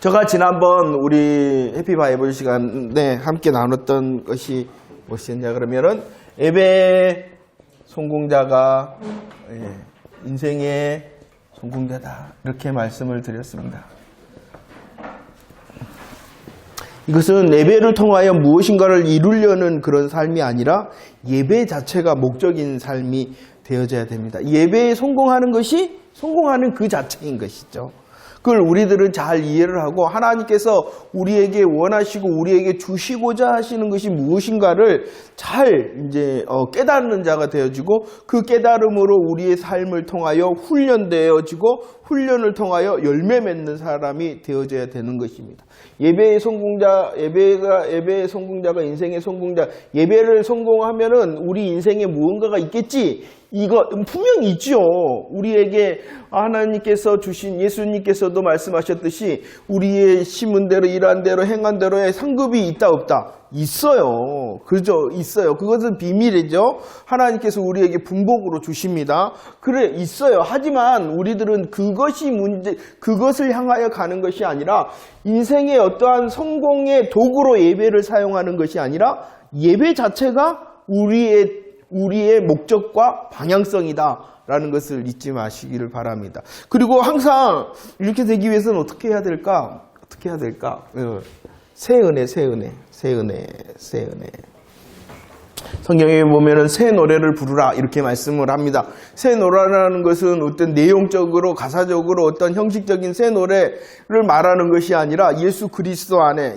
제가 지난번 우리 해피바이블 시간에 함께 나눴던 것이 무엇이었냐 그러면은 예배 성공자가 인생의 성공자다 이렇게 말씀을 드렸습니다. 이것은 예배를 통하여 무엇인가를 이루려는 그런 삶이 아니라 예배 자체가 목적인 삶이 되어져야 됩니다. 예배에 성공하는 것이 성공하는 그 자체인 것이죠. 그걸 우리들은 잘 이해를 하고 하나님께서 우리에게 원하시고 우리에게 주시고자 하시는 것이 무엇인가를 잘 이제 깨닫는 자가 되어지고 그 깨달음으로 우리의 삶을 통하여 훈련되어지고 훈련을 통하여 열매 맺는 사람이 되어져야 되는 것입니다. 예배의 성공자, 예배의 성공자가 인생의 성공자, 예배를 성공하면은 우리 인생에 무언가가 있겠지. 이거 분명히 있죠. 우리에게 하나님께서 주신 예수님께서도 말씀하셨듯이 우리의 심은 대로 일한 대로 행한 대로의 상급이 있다 없다? 있어요. 그죠? 있어요. 그것은 비밀이죠. 하나님께서 우리에게 분복으로 주십니다. 그래 있어요. 하지만 우리들은 그것을 향하여 가는 것이 아니라 인생의 어떠한 성공의 도구로 예배를 사용하는 것이 아니라 예배 자체가 우리의 목적과 방향성이다라는 것을 잊지 마시기를 바랍니다. 그리고 항상 이렇게 되기 위해서는 어떻게 해야 될까? 어떻게 해야 될까? 새 은혜. 성경에 보면은 새 노래를 부르라 이렇게 말씀을 합니다. 새 노래라는 것은 어떤 내용적으로 가사적으로 어떤 형식적인 새 노래를 말하는 것이 아니라 예수 그리스도 안에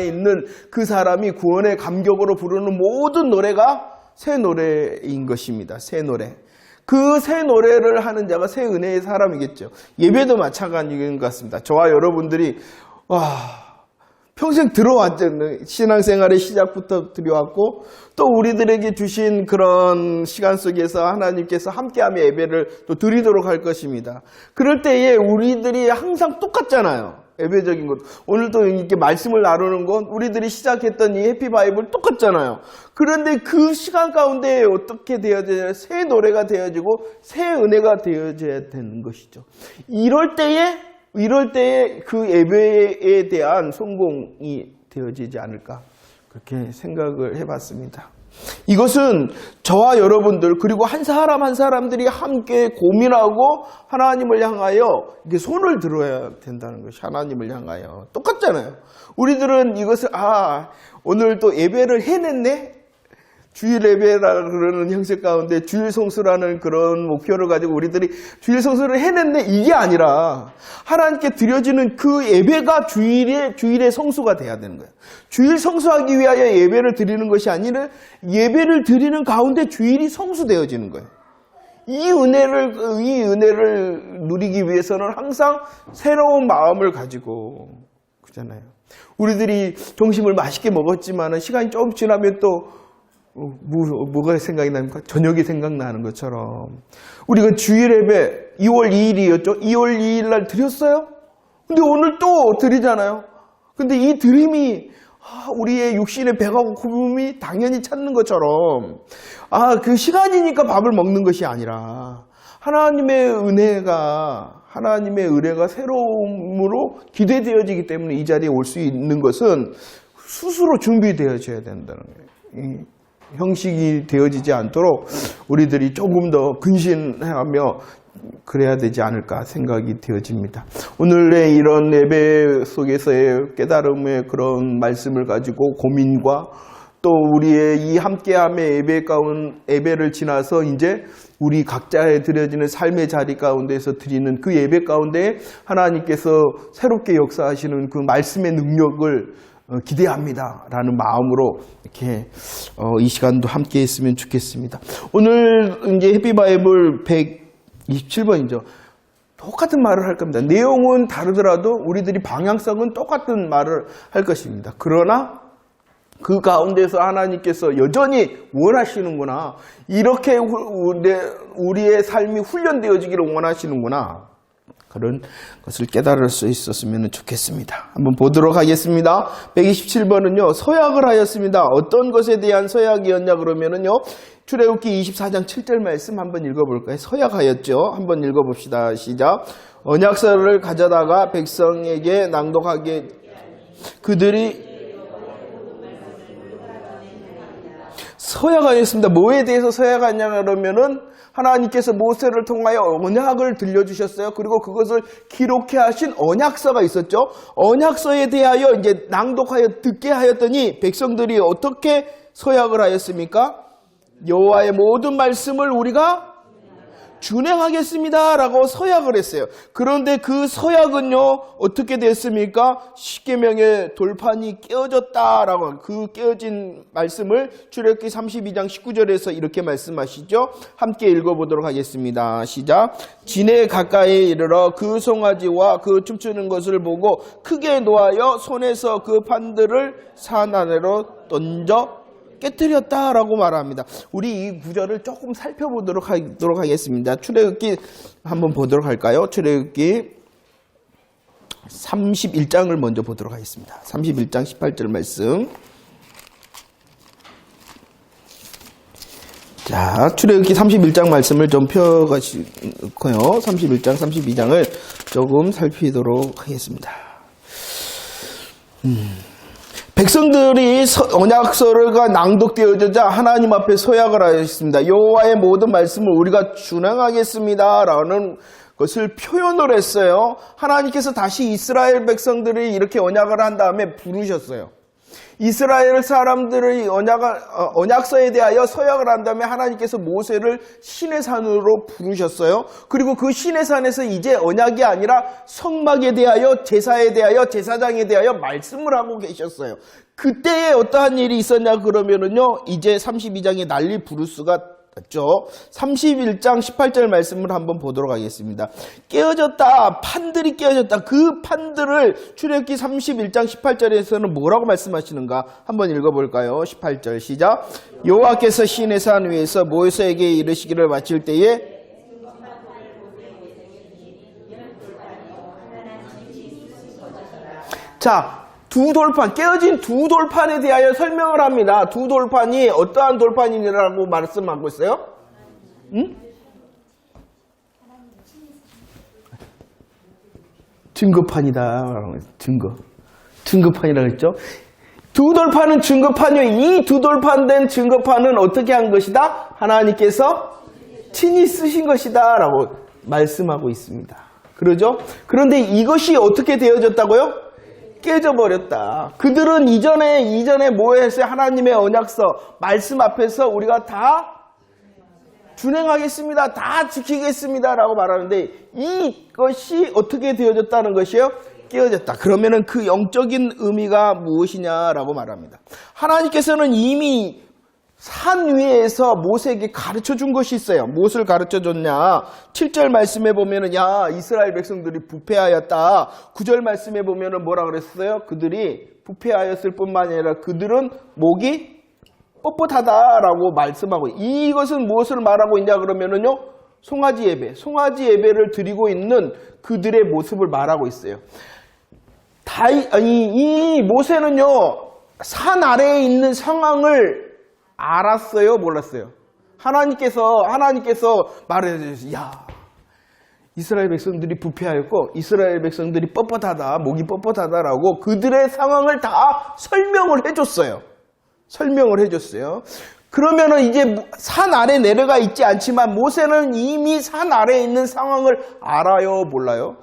있는 그 사람이 구원의 감격으로 부르는 모든 노래가 새 노래인 것입니다. 새 노래. 그 새 노래를 하는 자가 새 은혜의 사람이겠죠. 예배도 마찬가지인 것 같습니다. 저와 여러분들이 평생 들어왔잖아요. 신앙생활의 시작부터 들여왔고 또 우리들에게 주신 그런 시간 속에서 하나님께서 함께하며 예배를 또 드리도록 할 것입니다. 그럴 때에 우리들이 항상 똑같잖아요. 예배적인 것. 오늘도 이렇게 말씀을 나누는 건 우리들이 시작했던 이 해피바이블 똑같잖아요. 그런데 그 시간 가운데 어떻게 되어져야 새 노래가 되어지고 새 은혜가 되어져야 되는 것이죠. 이럴 때에 그 예배에 대한 성공이 되어지지 않을까 그렇게 생각을 해봤습니다. 이것은 저와 여러분들 그리고 한 사람 한 사람들이 함께 고민하고 하나님을 향하여 이렇게 손을 들어야 된다는 것이 하나님을 향하여 똑같잖아요. 우리들은 이것을 오늘 또 예배를 해냈네. 주일 예배라 그러는 형식 가운데 주일 성수라는 그런 목표를 가지고 우리들이 주일 성수를 해냈네 이게 아니라 하나님께 드려지는 그 예배가 주일의 성수가 돼야 되는 거예요. 주일 성수하기 위하여 예배를 드리는 것이 아니라 예배를 드리는 가운데 주일이 성수되어지는 거예요. 이 은혜를 누리기 위해서는 항상 새로운 마음을 가지고 그렇잖아요. 우리들이 점심을 맛있게 먹었지만 시간이 조금 지나면 또 뭐가 생각이 납니까? 저녁이 생각나는 것처럼 우리가 주일 예배 2월 2일이었죠? 2월 2일 날 드렸어요? 근데 오늘 또 드리잖아요. 근데 이 드림이 우리의 육신의 배가 고픔이 당연히 찾는 것처럼 그 시간이니까 밥을 먹는 것이 아니라 하나님의 은혜가 새로움으로 기대되어지기 때문에 이 자리에 올 수 있는 것은 스스로 준비되어져야 된다는 거예요. 형식이 되어지지 않도록 우리들이 조금 더 근신하며 그래야 되지 않을까 생각이 되어집니다. 오늘의 이런 예배 속에서의 깨달음의 그런 말씀을 가지고 고민과 또 우리의 이 함께함의 예배를 지나서 이제 우리 각자에 드려지는 삶의 자리 가운데서 드리는 그 예배 가운데 하나님께서 새롭게 역사하시는 그 말씀의 능력을 기대합니다 라는 마음으로 이렇게 이 시간도 함께 했으면 좋겠습니다. 오늘 이제 해피바이블 127번이죠. 똑같은 말을 할 겁니다. 내용은 다르더라도 우리들이 방향성은 똑같은 말을 할 것입니다. 그러나 그 가운데서 하나님께서 여전히 원하시는구나. 이렇게 우리의 삶이 훈련되어지기를 원하시는구나. 그런 것을 깨달을 수 있었으면 좋겠습니다. 한번 보도록 하겠습니다. 127번은요, 서약을 하였습니다. 어떤 것에 대한 서약이었냐 그러면은요, 출애굽기 24장 7절 말씀 한번 읽어볼까요? 서약하였죠. 한번 읽어봅시다. 시작. 언약서를 가져다가 백성에게 낭독하게 그들이 서약하였습니다. 뭐에 대해서 서약하냐 그러면은 하나님께서 모세를 통하여 언약을 들려주셨어요. 그리고 그것을 기록해 하신 언약서가 있었죠. 언약서에 대하여 이제 낭독하여 듣게 하였더니 백성들이 어떻게 서약을 하였습니까? 여호와의 모든 말씀을 우리가 준행하겠습니다 라고 서약을 했어요. 그런데 그 서약은요 어떻게 됐습니까? 십계명의 돌판이 깨어졌다라고, 그 깨어진 말씀을 출애굽기 32장 19절에서 이렇게 말씀하시죠. 함께 읽어보도록 하겠습니다. 시작. 진에 가까이 이르러 그 송아지와 그 춤추는 것을 보고 크게 노하여 손에서 그 판들을 산 아래로 던져 깨뜨렸다라고 말합니다. 우리 이 구절을 조금 살펴보도록 하겠습니다. 출애굽기 한번 보도록 할까요? 출애굽기 31장을 먼저 보도록 하겠습니다. 31장 18절 말씀. 자, 출애굽기 31장 말씀을 좀 펴가시고요. 31장, 32장을 조금 살피도록 하겠습니다. 백성들이 언약서가 낭독되어지자 하나님 앞에 서약을 하였습니다. 여호와의 모든 말씀을 우리가 준행하겠습니다 라는 것을 표현을 했어요. 하나님께서 다시 이스라엘 백성들이 이렇게 언약을 한 다음에 부르셨어요. 이스라엘 사람들의 언약서에 대하여 서약을 한 다음에 하나님께서 모세를 시내산으로 부르셨어요. 그리고 그 시내산에서 이제 언약이 아니라 성막에 대하여, 제사에 대하여, 제사장에 대하여 말씀을 하고 계셨어요. 그때에 어떠한 일이 있었냐 그러면은요, 이제 32장에 난리 부르스가 죠. 31장 18절 말씀을 한번 보도록 하겠습니다. 깨어졌다, 판들이 깨어졌다. 그 판들을 출애굽기 31장 18절에서는 뭐라고 말씀하시는가 한번 읽어볼까요? 18절 시작. 여호와께서 시내산 위에서 모세에게 이르시기를 마칠 때에 자, 두 돌판, 깨어진 두 돌판에 대하여 설명을 합니다. 두 돌판이 어떠한 돌판이라고 말씀하고 있어요? 응? 증거판이다. 증거판이라고 했죠. 두 돌판은 증거판이요. 이 두 돌판 된 증거판은 어떻게 한 것이다? 하나님께서 친히 쓰신 것이다 라고 말씀하고 있습니다. 그러죠? 그런데 이것이 어떻게 되어졌다고요? 깨져버렸다. 그들은 이전에 뭐 했어요? 하나님의 언약서, 말씀 앞에서 우리가 다 준행하겠습니다. 다 지키겠습니다. 라고 말하는데 이것이 어떻게 되어졌다는 것이에요? 깨어졌다. 그러면은 그 영적인 의미가 무엇이냐라고 말합니다. 하나님께서는 이미 산 위에서 모세에게 가르쳐 준 것이 있어요. 무엇을 가르쳐 줬냐? 7절 말씀에 보면은 야, 이스라엘 백성들이 부패하였다. 9절 말씀에 보면은 뭐라 그랬어요? 그들이 부패하였을 뿐만 아니라 그들은 목이 뻣뻣하다라고 말씀하고, 이것은 무엇을 말하고 있냐 그러면은요, 송아지 예배를 드리고 있는 그들의 모습을 말하고 있어요. 이 모세는요, 산 아래에 있는 상황을 알았어요? 몰랐어요? 하나님께서 말해 주셨어요. 야, 이스라엘 백성들이 부패하였고 이스라엘 백성들이 뻣뻣하다, 목이 뻣뻣하다라고 그들의 상황을 다 설명을 해줬어요. 그러면은 이제 산 아래 내려가 있지 않지만 모세는 이미 산 아래에 있는 상황을 알아요? 몰라요?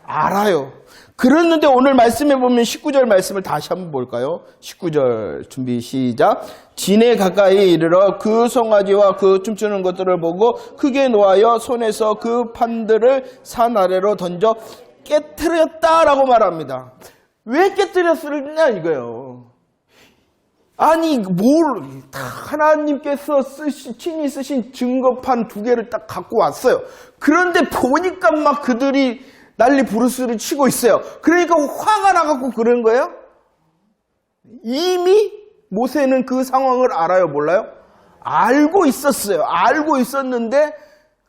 알아요. 그랬는데 오늘 말씀해 보면 19절 말씀을 다시 한번 볼까요? 19절 준비 시작. 진에 가까이 이르러 그 송아지와 그 춤추는 것들을 보고 크게 노하여 손에서 그 판들을 산 아래로 던져 깨뜨렸다라고 말합니다. 왜 깨뜨렸느냐 이거예요. 아니 하나님께서 친히 쓰신 증거판 2개를 딱 갖고 왔어요. 그런데 보니까 막 그들이 난리 부르스를 치고 있어요. 그러니까 화가 나갖고 그런 거예요? 이미 모세는 그 상황을 알아요? 몰라요? 알고 있었어요. 알고 있었는데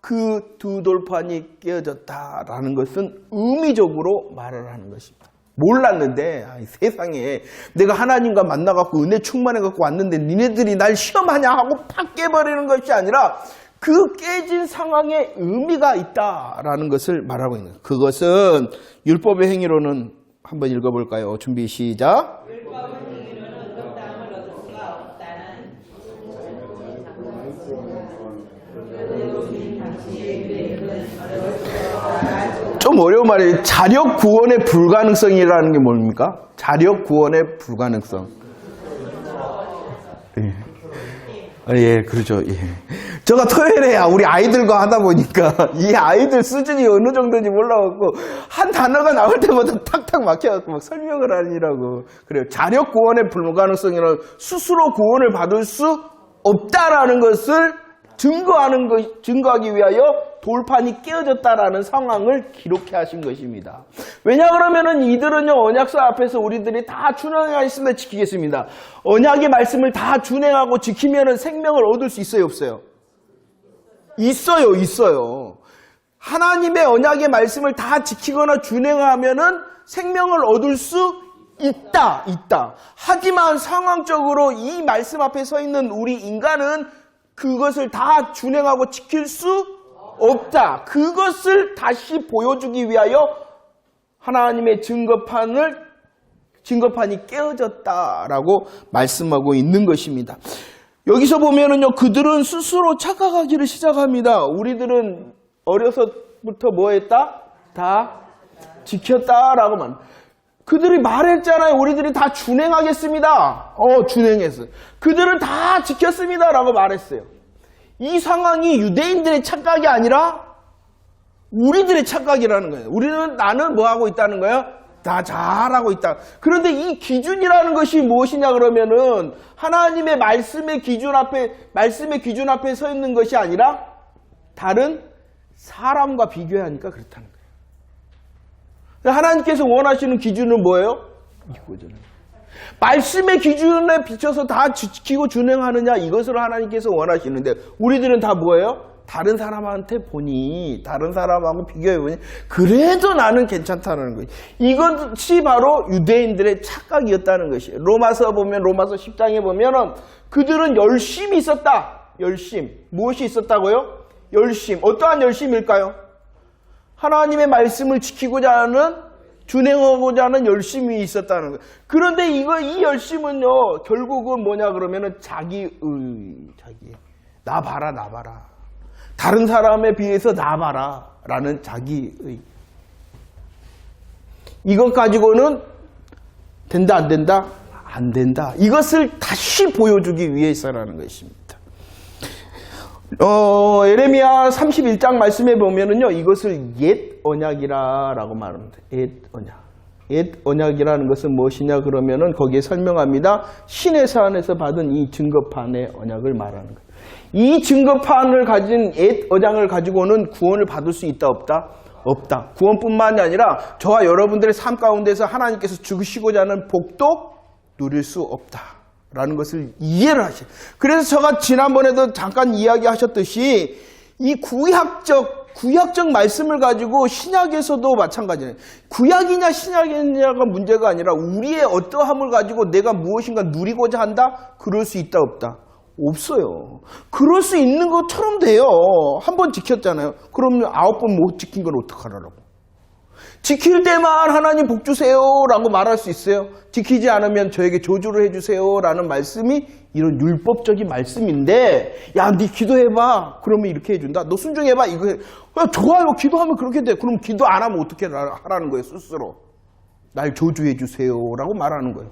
그 두 돌판이 깨어졌다라는 것은 의미적으로 말을 하는 것입니다. 몰랐는데 세상에 내가 하나님과 만나갖고 은혜 충만해갖고 왔는데 니네들이 날 시험하냐 하고 팍 깨버리는 것이 아니라 그 깨진 상황에 의미가 있다라는 것을 말하고 있는 거예요. 그것은 율법의 행위로는 한번 읽어볼까요? 준비 시작. 좀 어려운 말이에요. 자력 구원의 불가능성이라는 게 뭡니까? 자력 구원의 불가능성. 예, 그렇죠. 예. 제가 토요일에 우리 아이들과 하다 보니까 이 아이들 수준이 어느 정도인지 몰라갖고 한 단어가 나올 때마다 탁탁 막혀갖고 막 설명을 하느라고. 그래요. 자력 구원의 불가능성이란 스스로 구원을 받을 수 없다라는 것을 증거하기 위하여 돌판이 깨어졌다라는 상황을 기록해 하신 것입니다. 왜냐 그러면은 이들은요, 언약서 앞에서 우리들이 다 준행하였습니다. 지키겠습니다. 언약의 말씀을 다 준행하고 지키면은 생명을 얻을 수 있어요, 없어요? 있어요. 하나님의 언약의 말씀을 다 지키거나 준행하면은 생명을 얻을 수 있다. 하지만 상황적으로 이 말씀 앞에 서 있는 우리 인간은 그것을 다 준행하고 지킬 수 없다. 그것을 다시 보여주기 위하여 하나님의 증거판이 깨어졌다라고 말씀하고 있는 것입니다. 여기서 보면은요, 그들은 스스로 착각하기를 시작합니다. 우리들은 어려서부터 뭐 했다? 다 지켰다라고만. 그들이 말했잖아요. 우리들이 다 준행하겠습니다. 준행했어요. 그들은 다 지켰습니다라고 말했어요. 이 상황이 유대인들의 착각이 아니라 우리들의 착각이라는 거예요. 나는 뭐 하고 있다는 거예요? 다 잘하고 있다. 그런데 이 기준이라는 것이 무엇이냐 그러면은 하나님의 말씀의 기준 앞에 서 있는 것이 아니라 다른 사람과 비교하니까 그렇다는 거예요. 하나님께서 원하시는 기준은 뭐예요? 이거잖아요. 말씀의 기준에 비춰서 다 지키고 준행하느냐, 이것을 하나님께서 원하시는데 우리들은 다 뭐예요? 다른 사람한테 보니, 다른 사람하고 비교해보니 그래도 나는 괜찮다는 거예요. 이것이 바로 유대인들의 착각이었다는 것이에요. 로마서 10장에 보면 그들은 열심이 있었다. 열심. 무엇이 있었다고요? 열심. 어떠한 열심일까요? 하나님의 말씀을 지키고자 하는, 준행하고자 하는 열심이 있었다는 거예요. 그런데 이 열심은요, 결국은 뭐냐 그러면은 자기. 나 봐라. 다른 사람에 비해서 나 봐라. 라는 자기의. 이것 가지고는 된다, 안 된다? 안 된다. 이것을 다시 보여주기 위해서라는 것입니다. 예레미야 31장 말씀에 보면은요, 이것을 옛 언약이라고 말합니다. 옛 언약. 옛 언약이라는 것은 무엇이냐 그러면은 거기에 설명합니다. 신의 산에서 받은 이 증거판의 언약을 말하는 거예요. 이 증거판을 가진 옛 언약을 가지고는 구원을 받을 수 있다, 없다? 없다. 구원뿐만이 아니라 저와 여러분들의 삶 가운데서 하나님께서 주시고자 하는 복도 누릴 수 없다. 라는 것을 이해를 하셔요. 그래서 제가 지난번에도 잠깐 이야기하셨듯이 이 구약적 말씀을 가지고 신약에서도 마찬가지예요. 구약이냐 신약이냐가 문제가 아니라 우리의 어떠함을 가지고 내가 무엇인가 누리고자 한다? 그럴 수 있다, 없다? 없어요. 그럴 수 있는 것처럼 돼요. 한 번 지켰잖아요. 그러면 9번 못 지킨 건 어떡하라고. 지킬 때만 하나님 복 주세요 라고 말할 수 있어요. 지키지 않으면 저에게 저주를 해주세요 라는 말씀이 이런 율법적인 말씀인데, 야, 네 기도해봐. 그러면 이렇게 해준다. 너 순종해봐. 이거 해. 야, 좋아요. 기도하면 그렇게 돼. 그럼 기도 안 하면 어떻게 하라는 거예요, 스스로. 날 저주해 주세요 라고 말하는 거예요.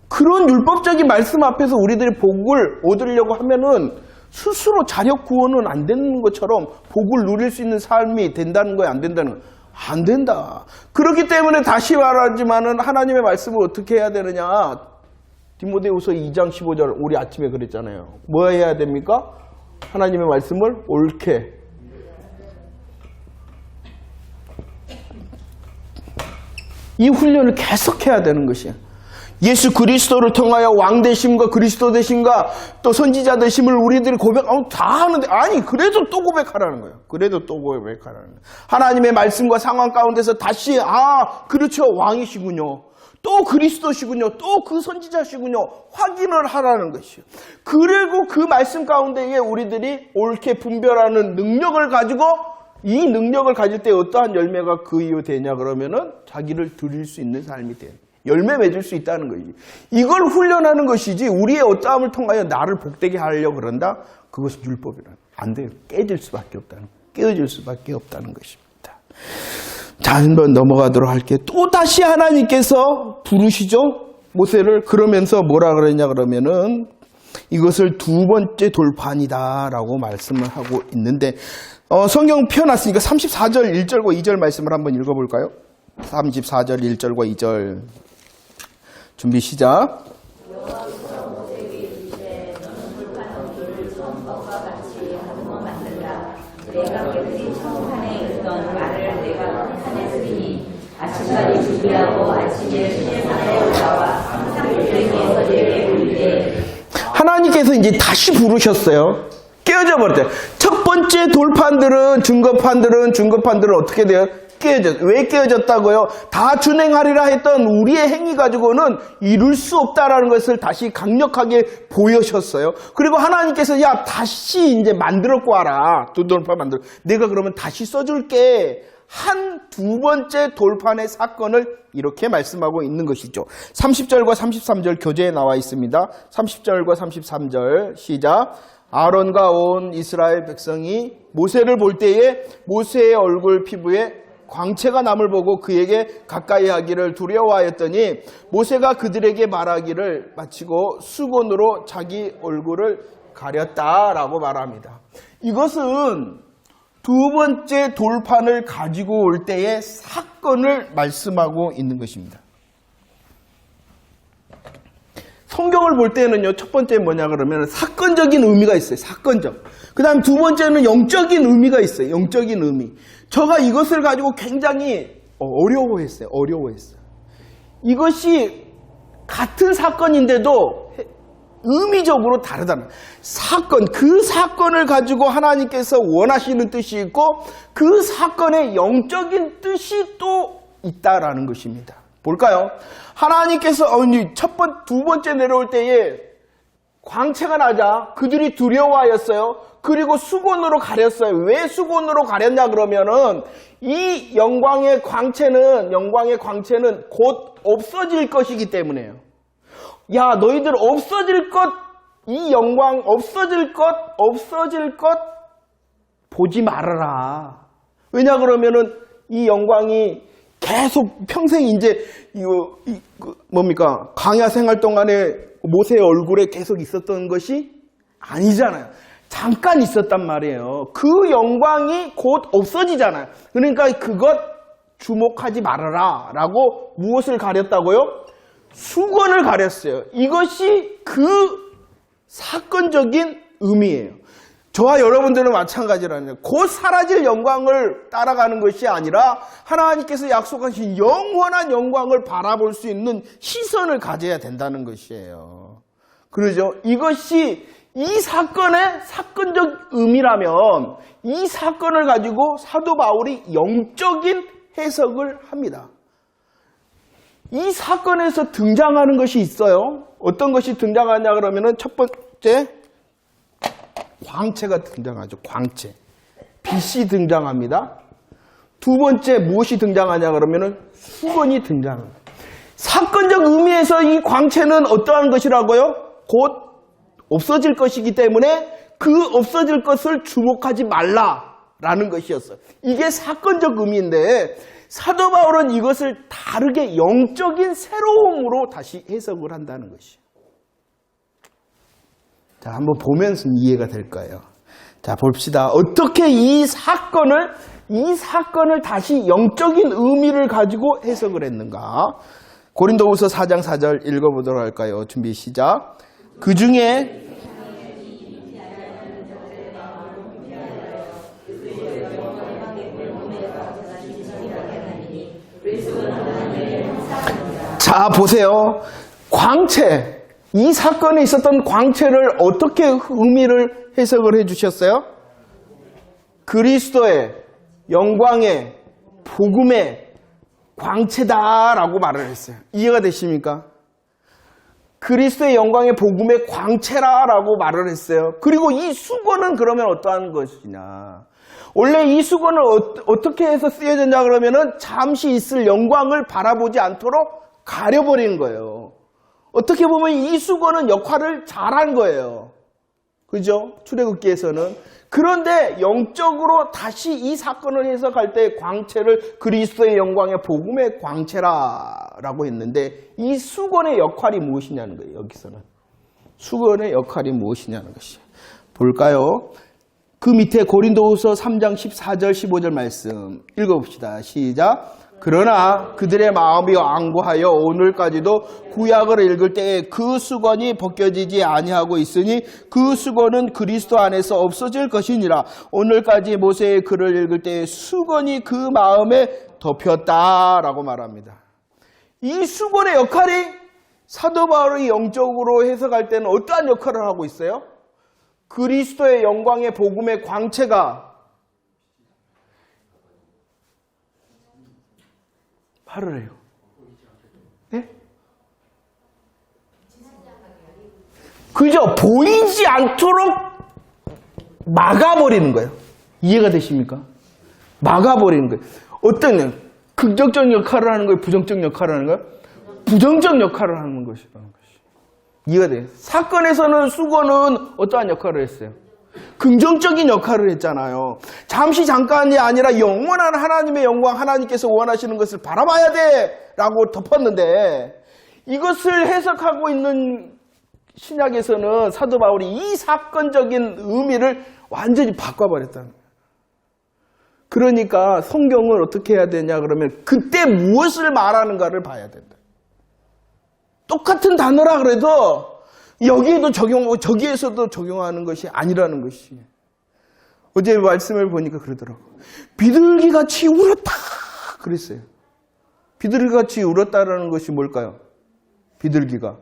그런 율법적인 말씀 앞에서 우리들이 복을 얻으려고 하면은 스스로 자력 구원은 안 되는 것처럼 복을 누릴 수 있는 삶이 된다는 거예요, 안 된다는 거예요? 안 된다. 그렇기 때문에 다시 말하지만은 하나님의 말씀을 어떻게 해야 되느냐? 디모데후서 2장 15절 우리 아침에 그랬잖아요. 뭐 해야 됩니까? 하나님의 말씀을 옳게. 이 훈련을 계속해야 되는 것이에요. 예수 그리스도를 통하여 왕 되심과 그리스도 되심과 또 선지자 되심을 우리들이 다 하는데, 아니 그래도 또 고백하라는 거예요. 그래도 또 고백하라는 거예요. 하나님의 말씀과 상황 가운데서 다시 그렇죠, 왕이시군요, 또 그리스도시군요, 또 그 선지자시군요 확인을 하라는 것이요. 그리고 그 말씀 가운데에 우리들이 옳게 분별하는 능력을 가지고, 이 능력을 가질 때 어떠한 열매가 그 이후 되냐 그러면은 자기를 드릴 수 있는 삶이 돼요. 열매 맺을 수 있다는 거지. 이걸 훈련하는 것이지 우리의 어떠함을 통하여 나를 복되게 하려고 그런다? 그것이 율법이라는. 안 돼요. 깨질 수밖에 없다는, 깨어질 수밖에 없다는 것입니다. 자, 한번 넘어가도록 할게요. 또 다시 하나님께서 부르시죠, 모세를. 그러면서 뭐라 그러냐 그러면은 이것을 두 번째 돌판이다라고 말씀을 하고 있는데, 성경 펴놨으니까 34절 1절과 2절 말씀을 한번 읽어볼까요? 34절 1절과 2절 준비 시작. 내가 깨끗이 청판에 있던 말을 내가 판했으니 아침까지 준비하고 아침에 시내산에 올라와 항상 열매에서 내게 이르되. 하나님께서 이제 다시 부르셨어요. 깨어져 버렸대요. 첫 번째 돌판들은, 증거판들은 어떻게 돼요? 깨어졌어요. 왜 깨어졌다고요? 다 준행하리라 했던 우리의 행위 가지고는 이룰 수 없다라는 것을 다시 강력하게 보여셨어요. 그리고 하나님께서 다시 이제 만들었고 와라. 두 돌판 만들어. 내가 그러면 다시 써줄게. 두 번째 돌판의 사건을 이렇게 말씀하고 있는 것이죠. 30절과 33절 교재에 나와 있습니다. 30절과 33절 시작. 아론과 온 이스라엘 백성이 모세를 볼 때에 모세의 얼굴 피부에 광채가 남을 보고 그에게 가까이 하기를 두려워하였더니 모세가 그들에게 말하기를 마치고 수건으로 자기 얼굴을 가렸다라고 말합니다. 이것은 두 번째 돌판을 가지고 올 때의 사건을 말씀하고 있는 것입니다. 성경을 볼 때는요, 첫 번째 뭐냐 그러면 사건적인 의미가 있어요. 사건적. 그 다음 두 번째는 영적인 의미가 있어요. 영적인 의미. 제가 이것을 가지고 굉장히 어려워했어요. 이것이 같은 사건인데도 의미적으로 다르다는 사건, 그 사건을 가지고 하나님께서 원하시는 뜻이 있고 그 사건의 영적인 뜻이 또 있다라는 것입니다. 볼까요? 하나님께서 두 번째 내려올 때에 광채가 나자 그들이 두려워하였어요. 그리고 수건으로 가렸어요. 왜 수건으로 가렸냐 그러면은 이 영광의 광채는 곧 없어질 것이기 때문에요. 너희들 없어질 것, 이 영광 없어질 것 보지 말아라. 왜냐 그러면은 이 영광이 계속 평생 이제 광야 생활 동안에 모세의 얼굴에 계속 있었던 것이 아니잖아요. 잠깐 있었단 말이에요. 그 영광이 곧 없어지잖아요. 그러니까 그것 주목하지 말아라 라고 무엇을 가렸다고요? 수건을 가렸어요. 이것이 그 사건적인 의미예요. 저와 여러분들은 마찬가지라는, 곧 사라질 영광을 따라가는 것이 아니라 하나님께서 약속하신 영원한 영광을 바라볼 수 있는 시선을 가져야 된다는 것이에요. 그러죠? 이것이 이 사건의 사건적 의미라면 이 사건을 가지고 사도 바울이 영적인 해석을 합니다. 이 사건에서 등장하는 것이 있어요. 어떤 것이 등장하냐 그러면은 첫 번째 광채가 등장하죠. 광채. 빛이 등장합니다. 두 번째 무엇이 등장하냐 그러면은 수건이 등장합니다. 사건적 의미에서 이 광채는 어떠한 것이라고요? 곧 없어질 것이기 때문에 그 없어질 것을 주목하지 말라라는 것이었어요. 이게 사건적 의미인데 사도 바울은 이것을 다르게 영적인 새로움으로 다시 해석을 한다는 것이에요. 자, 한번 보면서 이해가 될 거예요. 자, 봅시다. 어떻게 이 사건을 다시 영적인 의미를 가지고 해석을 했는가? 고린도후서 4장 4절 읽어보도록 할까요? 준비 시작. 그 중에 자, 보세요. 광채, 이 사건에 있었던 광채를 어떻게 의미를 해석을 해주셨어요? 그리스도의 영광의 복음의 광채다라고 말을 했어요. 이해가 되십니까? 그리스도의 영광의 복음의 광채라라고 말을 했어요. 그리고 이 수건은 그러면 어떠한 것이냐? 원래 이 수건을 어떻게 해서 쓰여졌냐 그러면은 잠시 있을 영광을 바라보지 않도록 가려버리는 거예요. 어떻게 보면 이 수건은 역할을 잘한 거예요. 그죠? 출애굽기에서는. 그런데 영적으로 다시 이 사건을 해석할 때 광채를 그리스도의 영광의 복음의 광채라라고 했는데 이 수건의 역할이 무엇이냐는 거예요. 여기서는. 수건의 역할이 무엇이냐는 것이. 볼까요? 그 밑에 고린도후서 3장 14절 15절 말씀 읽어봅시다. 시작. 그러나 그들의 마음이 완고하여 오늘까지도 구약을 읽을 때에 그 수건이 벗겨지지 아니하고 있으니 그 수건은 그리스도 안에서 없어질 것이니라. 오늘까지 모세의 글을 읽을 때에 수건이 그 마음에 덮였다라고 말합니다. 이 수건의 역할이 사도 바울이 영적으로 해석할 때는 어떠한 역할을 하고 있어요? 그리스도의 영광의 복음의 광채가 말을 해요. 네? 그죠? 보이지 않도록 막아버리는 거예요. 이해가 되십니까? 막아버리는 거예요. 어떤 긍정적 역할을 하는 거예요? 부정적 역할을 하는 거예요? 부정적 역할을 하는 것이라는 것이. 이해가 돼요. 사건에서는 수건은 어떠한 역할을 했어요? 긍정적인 역할을 했잖아요. 잠시 잠깐이 아니라 영원한 하나님의 영광, 하나님께서 원하시는 것을 바라봐야 돼 라고 덮었는데 이것을 해석하고 있는 신약에서는 사도 바울이 이 사건적인 의미를 완전히 바꿔버렸다는 거예요. 그러니까 성경을 어떻게 해야 되냐 그러면 그때 무엇을 말하는가를 봐야 된다. 똑같은 단어라 그래도 여기에도 적용하고 저기에서도 적용하는 것이 아니라는 것이. 어제 말씀을 보니까 그러더라고요. 비둘기같이 울었다 그랬어요. 비둘기같이 울었다라는 것이 뭘까요? 비둘기가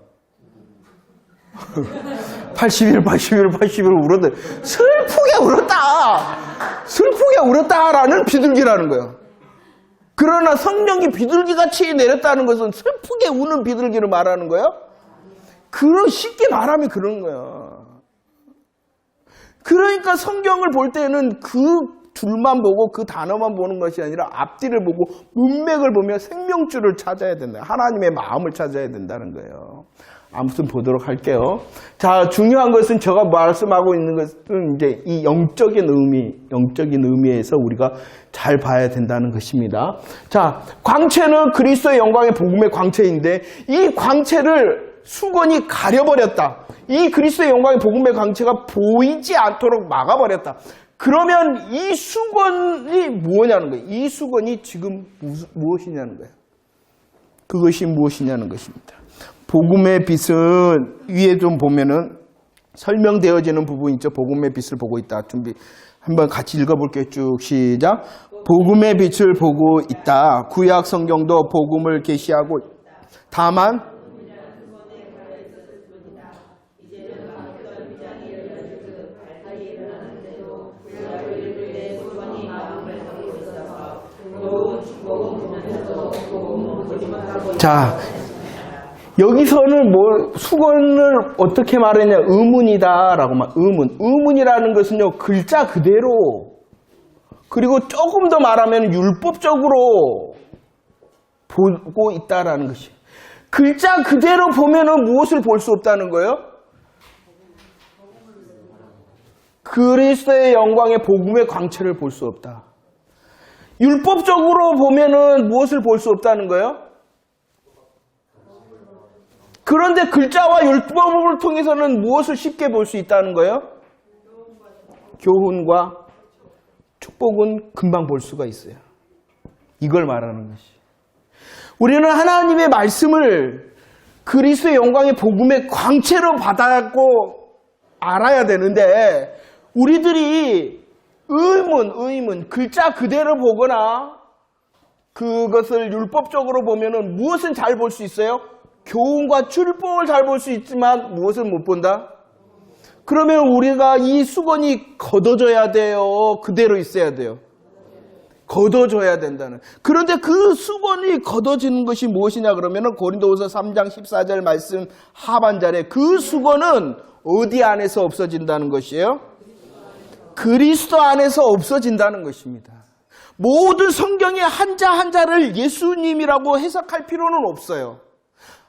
80일 울었는데 슬프게 울었다라는 비둘기라는 거예요. 그러나 성령이 비둘기같이 내렸다는 것은 슬프게 우는 비둘기를 말하는 거예요? 그런 쉽게 말하면 그런 거야. 그러니까 성경을 볼 때는 그 줄만 보고 그 단어만 보는 것이 아니라 앞뒤를 보고 문맥을 보며 생명줄을 찾아야 된다. 하나님의 마음을 찾아야 된다는 거예요. 아무튼 보도록 할게요. 자, 중요한 것은 제가 말씀하고 있는 것은 이제 이 영적인 의미에서 우리가 잘 봐야 된다는 것입니다. 자, 광채는 그리스도의 영광의 복음의 광채인데 이 광채를 수건이 가려버렸다. 이 그리스도의 영광의 복음의 광채가 보이지 않도록 막아버렸다. 그러면 이 수건이 뭐냐는 거예요. 이 수건이 지금 무엇이냐는 거예요. 그것이 무엇이냐는 것입니다. 복음의 빛은 위에 좀 보면은 설명되어지는 부분 있죠. 복음의 빛을 보고 있다. 준비 한번 같이 읽어볼게요. 쭉 시작. 복음의 빛을 보고 있다. 구약 성경도 복음을 계시하고 다만 자, 여기서는 수건을 어떻게 말했냐? 의문이다라고 말. 의문이라는 것은요, 글자 그대로. 그리고 조금 더 말하면 율법적으로 보고 있다라는 것이. 글자 그대로 보면은 무엇을 볼 수 없다는 거예요? 그리스도의 영광의 복음의 광채를 볼 수 없다. 율법적으로 보면은 무엇을 볼 수 없다는 거예요? 그런데 글자와 율법을 통해서는 무엇을 쉽게 볼 수 있다는 거예요? 교훈과 축복은 금방 볼 수가 있어요. 이걸 말하는 것이. 우리는 하나님의 말씀을 그리스도의 영광의 복음의 광채로 받았고 알아야 되는데 우리들이 의문, 글자 그대로 보거나 그것을 율법적으로 보면은 무엇은 잘 볼 수 있어요? 교훈과 출복을 잘 볼 수 있지만 무엇을 못 본다? 그러면 우리가 이 수건이 걷어져야 돼요? 그대로 있어야 돼요? 걷어져야 된다는. 그런데 그 수건이 걷어지는 것이 무엇이냐 그러면 고린도후서 3장 14절 말씀 하반절에 그 수건은 어디 안에서 없어진다는 것이에요? 그리스도 안에서 없어진다는 것입니다. 모든 성경의 한자 한자를 예수님이라고 해석할 필요는 없어요.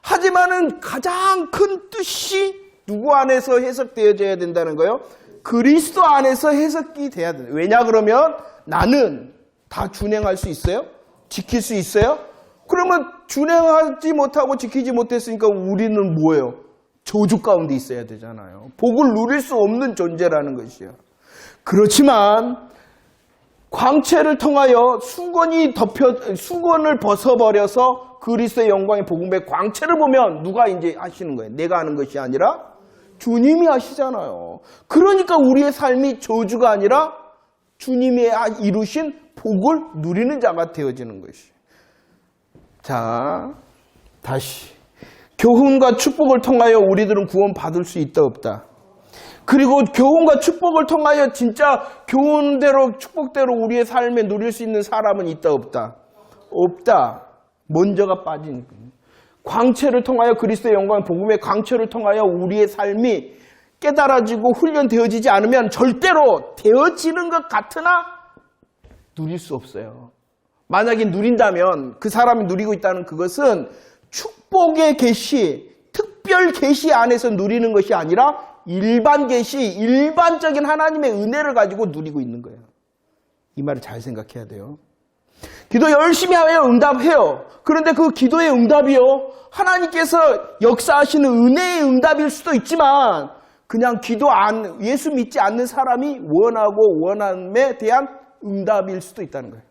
하지만은 가장 큰 뜻이 누구 안에서 해석되어져야 된다는 거예요? 그리스도 안에서 해석이 돼야 된다. 왜냐 그러면 나는 다 준행할 수 있어요? 지킬 수 있어요? 그러면 준행하지 못하고 지키지 못했으니까 우리는 뭐예요? 저주 가운데 있어야 되잖아요. 복을 누릴 수 없는 존재라는 것이요. 그렇지만 광채를 통하여 수건을 벗어버려서 그리스도의 영광의 복음의 광채를 보면 누가 이제 하시는 거예요? 내가 하는 것이 아니라 주님이 하시잖아요. 그러니까 우리의 삶이 저주가 아니라 주님이 이루신 복을 누리는 자가 되어지는 것이에요. 자, 다시. 교훈과 축복을 통하여 우리들은 구원받을 수 있다 없다? 그리고 교훈과 축복을 통하여 진짜 교훈대로 축복대로 우리의 삶에 누릴 수 있는 사람은 있다 없다? 없다. 먼저가 빠진 거예요. 광채를 통하여 그리스도의 영광의 복음의 광채를 통하여 우리의 삶이 깨달아지고 훈련되어지지 않으면 절대로 되어지는 것 같으나 누릴 수 없어요. 만약에 누린다면 그 사람이 누리고 있다는 그것은 축복의 계시, 특별 계시 안에서 누리는 것이 아니라 일반 계시, 일반적인 하나님의 은혜를 가지고 누리고 있는 거예요. 이 말을 잘 생각해야 돼요. 기도 열심히 하여 응답해요. 그런데 그 기도의 응답이요, 하나님께서 역사하시는 은혜의 응답일 수도 있지만 그냥 예수 믿지 않는 사람이 원하고 원함에 대한 응답일 수도 있다는 거예요.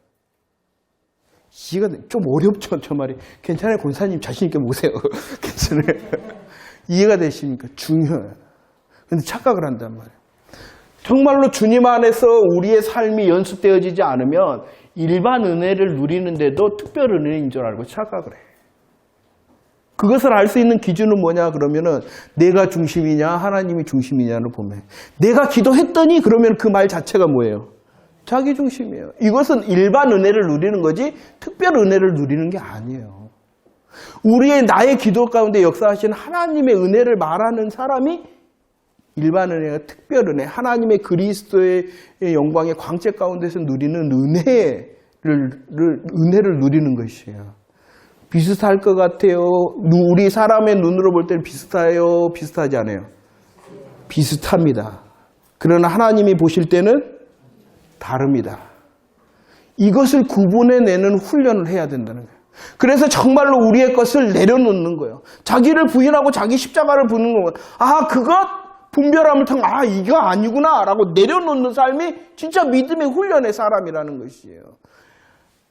이해가 좀 어렵죠, 저 말이. 괜찮아요, 권사님 자신 있게 보세요. 괜찮아요. 이해가 되십니까? 중요해요. 근데 착각을 한단 말이에요. 정말로 주님 안에서 우리의 삶이 연습되어지지 않으면 일반 은혜를 누리는데도 특별 은혜인 줄 알고 착각을 해요. 그것을 알 수 있는 기준은 뭐냐 그러면은 내가 중심이냐 하나님이 중심이냐를 보면, 내가 기도했더니 그러면 그 말 자체가 뭐예요? 자기 중심이에요. 이것은 일반 은혜를 누리는 거지 특별 은혜를 누리는 게 아니에요. 나의 기도 가운데 역사하신 하나님의 은혜를 말하는 사람이 일반 은혜가 특별 은혜, 하나님의 그리스도의 영광의 광채 가운데서 누리는 은혜를 누리는 것이에요. 비슷할 것 같아요. 우리 사람의 눈으로 볼 때는 비슷해요? 비슷하지 않아요? 비슷합니다. 그러나 하나님이 보실 때는 다릅니다. 이것을 구분해내는 훈련을 해야 된다는 거예요. 그래서 정말로 우리의 것을 내려놓는 거예요. 자기를 부인하고 자기 십자가를 부는 거예요. 그것 분별함을 통해 이거 아니구나 라고 내려놓는 삶이 진짜 믿음의 훈련의 사람이라는 것이에요.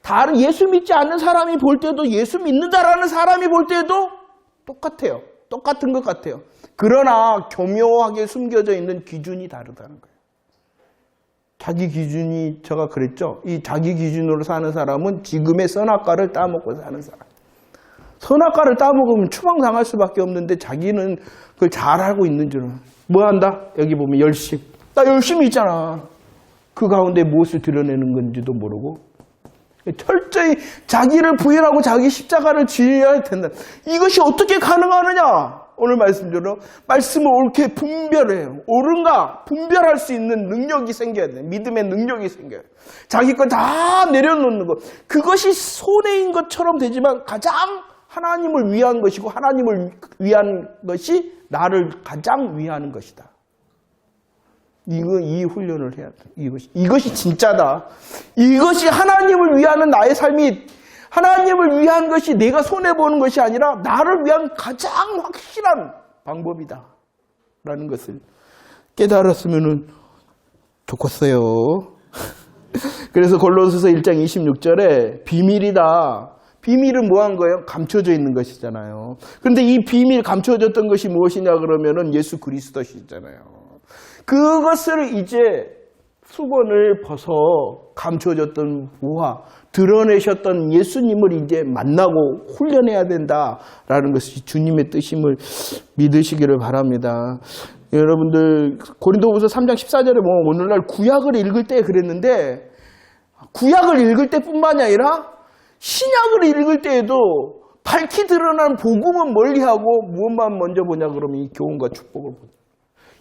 다른 예수 믿지 않는 사람이 볼 때도 예수 믿는다라는 사람이 볼 때도 똑같아요. 똑같은 것 같아요. 그러나 교묘하게 숨겨져 있는 기준이 다르다는 거예요. 자기 기준이, 제가 그랬죠. 이 자기 기준으로 사는 사람은 지금의 선악과를 따먹고 사는 사람. 선악과를 따먹으면 추방당할 수밖에 없는데 자기는 그걸 잘 알고 있는 줄은. 뭐 한다? 여기 보면 열심. 나 열심히 있잖아. 그 가운데 무엇을 드러내는 건지도 모르고 철저히 자기를 부인하고 자기 십자가를 지어야 된다. 이것이 어떻게 가능하느냐? 오늘 말씀대로 말씀을 옳게 분별해요. 옳은가 분별할 수 있는 능력이 생겨야 돼. 믿음의 능력이 생겨요. 자기 걸 다 내려놓는 것. 그것이 손해인 것처럼 되지만 가장 하나님을 위한 것이고 하나님을 위한 것이 나를 가장 위하는 것이다. 이 훈련을 해야 돼. 이것이 진짜다. 이것이 하나님을 위하는 나의 삶이, 하나님을 위한 것이 내가 손해보는 것이 아니라 나를 위한 가장 확실한 방법이다 라는 것을 깨달았으면 좋겠어요. 그래서 골로새서 1장 26절에 비밀이다. 비밀은 뭐한 거예요? 감춰져 있는 것이잖아요. 그런데 이 비밀 감춰졌던 것이 무엇이냐 그러면은 예수 그리스도시잖아요. 그것을 이제 수건을 벗어 감춰졌던 부와 드러내셨던 예수님을 이제 만나고 훈련해야 된다라는 것이 주님의 뜻임을 믿으시기를 바랍니다. 여러분들 고린도후서 3장 14절에 보면 오늘날 구약을 읽을 때 그랬는데 구약을 읽을 때뿐만이 아니라 신약을 읽을 때에도 밝히 드러난 복음은 멀리하고 무엇만 먼저 보냐 그러면 이 교훈과 축복을 보냐.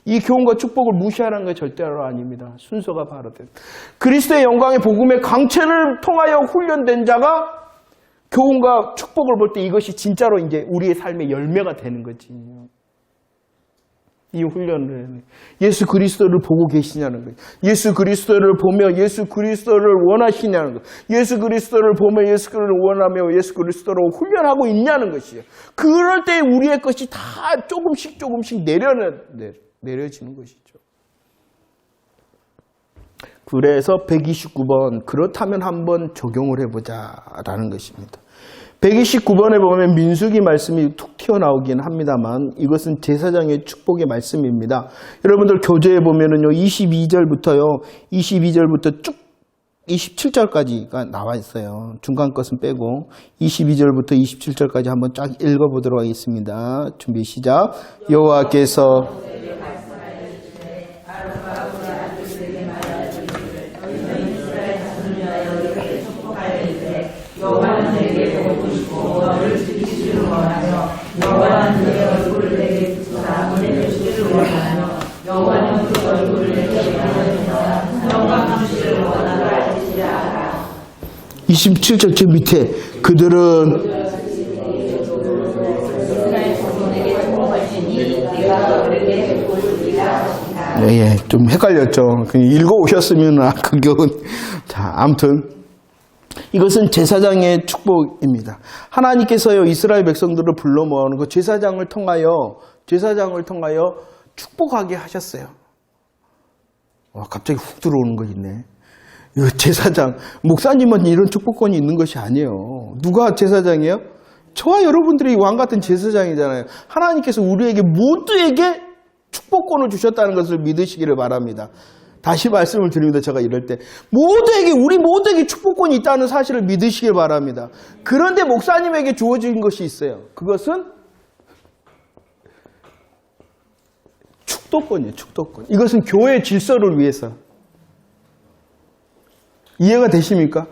이 교훈과 축복을 무시하는 게 절대로 아닙니다. 순서가 바로 된. 그리스도의 영광의 복음의 강체를 통하여 훈련된 자가 교훈과 축복을 볼 때 이것이 진짜로 이제 우리의 삶의 열매가 되는 거지. 이 훈련을 예수 그리스도를 보고 계시냐는 거예요. 예수 그리스도를 보며 예수 그리스도를 원하시냐는 거예요. 예수 그리스도를 보며 예수 그리스도를 원하며 예수 그리스도로 훈련하고 있냐는 것이에요. 그럴 때 우리의 것이 다 조금씩 내려지는 것이죠. 그래서 129번 그렇다면 한번 적용을 해보자라는 것입니다. 129번에 보면 민수기 말씀이 툭 튀어나오긴 합니다만 이것은 제사장의 축복의 말씀입니다. 여러분들 교재에 보면은요 22절부터 쭉 27절까지가 나와 있어요. 중간 것은 빼고 22절부터 27절까지 한번 쫙 읽어보도록 하겠습니다. 준비 시작. 여호와께서 여호와는 내게 보고 싶고 너를 지키시기를 원하며 여호와는 내 얼굴을 내게 비추사 은혜를 주기를 원하며 여호와는 그 얼굴을 내게 비추사 영광 주시기를 원하노라 할지니라. 27절 저 밑에 그들은 이스라엘 자손에게 축복하시니 내가 그들에게 복을 주리라. 예, 좀 헷갈렸죠. 읽어오셨으면 그건 자 아무튼 이것은 제사장의 축복입니다. 하나님께서요 이스라엘 백성들을 불러 모으는 그 제사장을 통하여 축복하게 하셨어요. 와, 갑자기 훅 들어오는 거 있네. 이거 제사장 목사님은 이런 축복권이 있는 것이 아니에요. 누가 제사장이에요? 저와 여러분들이 왕 같은 제사장이잖아요. 하나님께서 우리에게 모두에게 축복권을 주셨다는 것을 믿으시기를 바랍니다. 다시 말씀을 드립니다. 제가 이럴 때 우리 모두에게 축복권이 있다는 사실을 믿으시길 바랍니다. 그런데 목사님에게 주어진 것이 있어요. 그것은 축도권이에요. 축도권. 이것은 교회 질서를 위해서. 이해가 되십니까?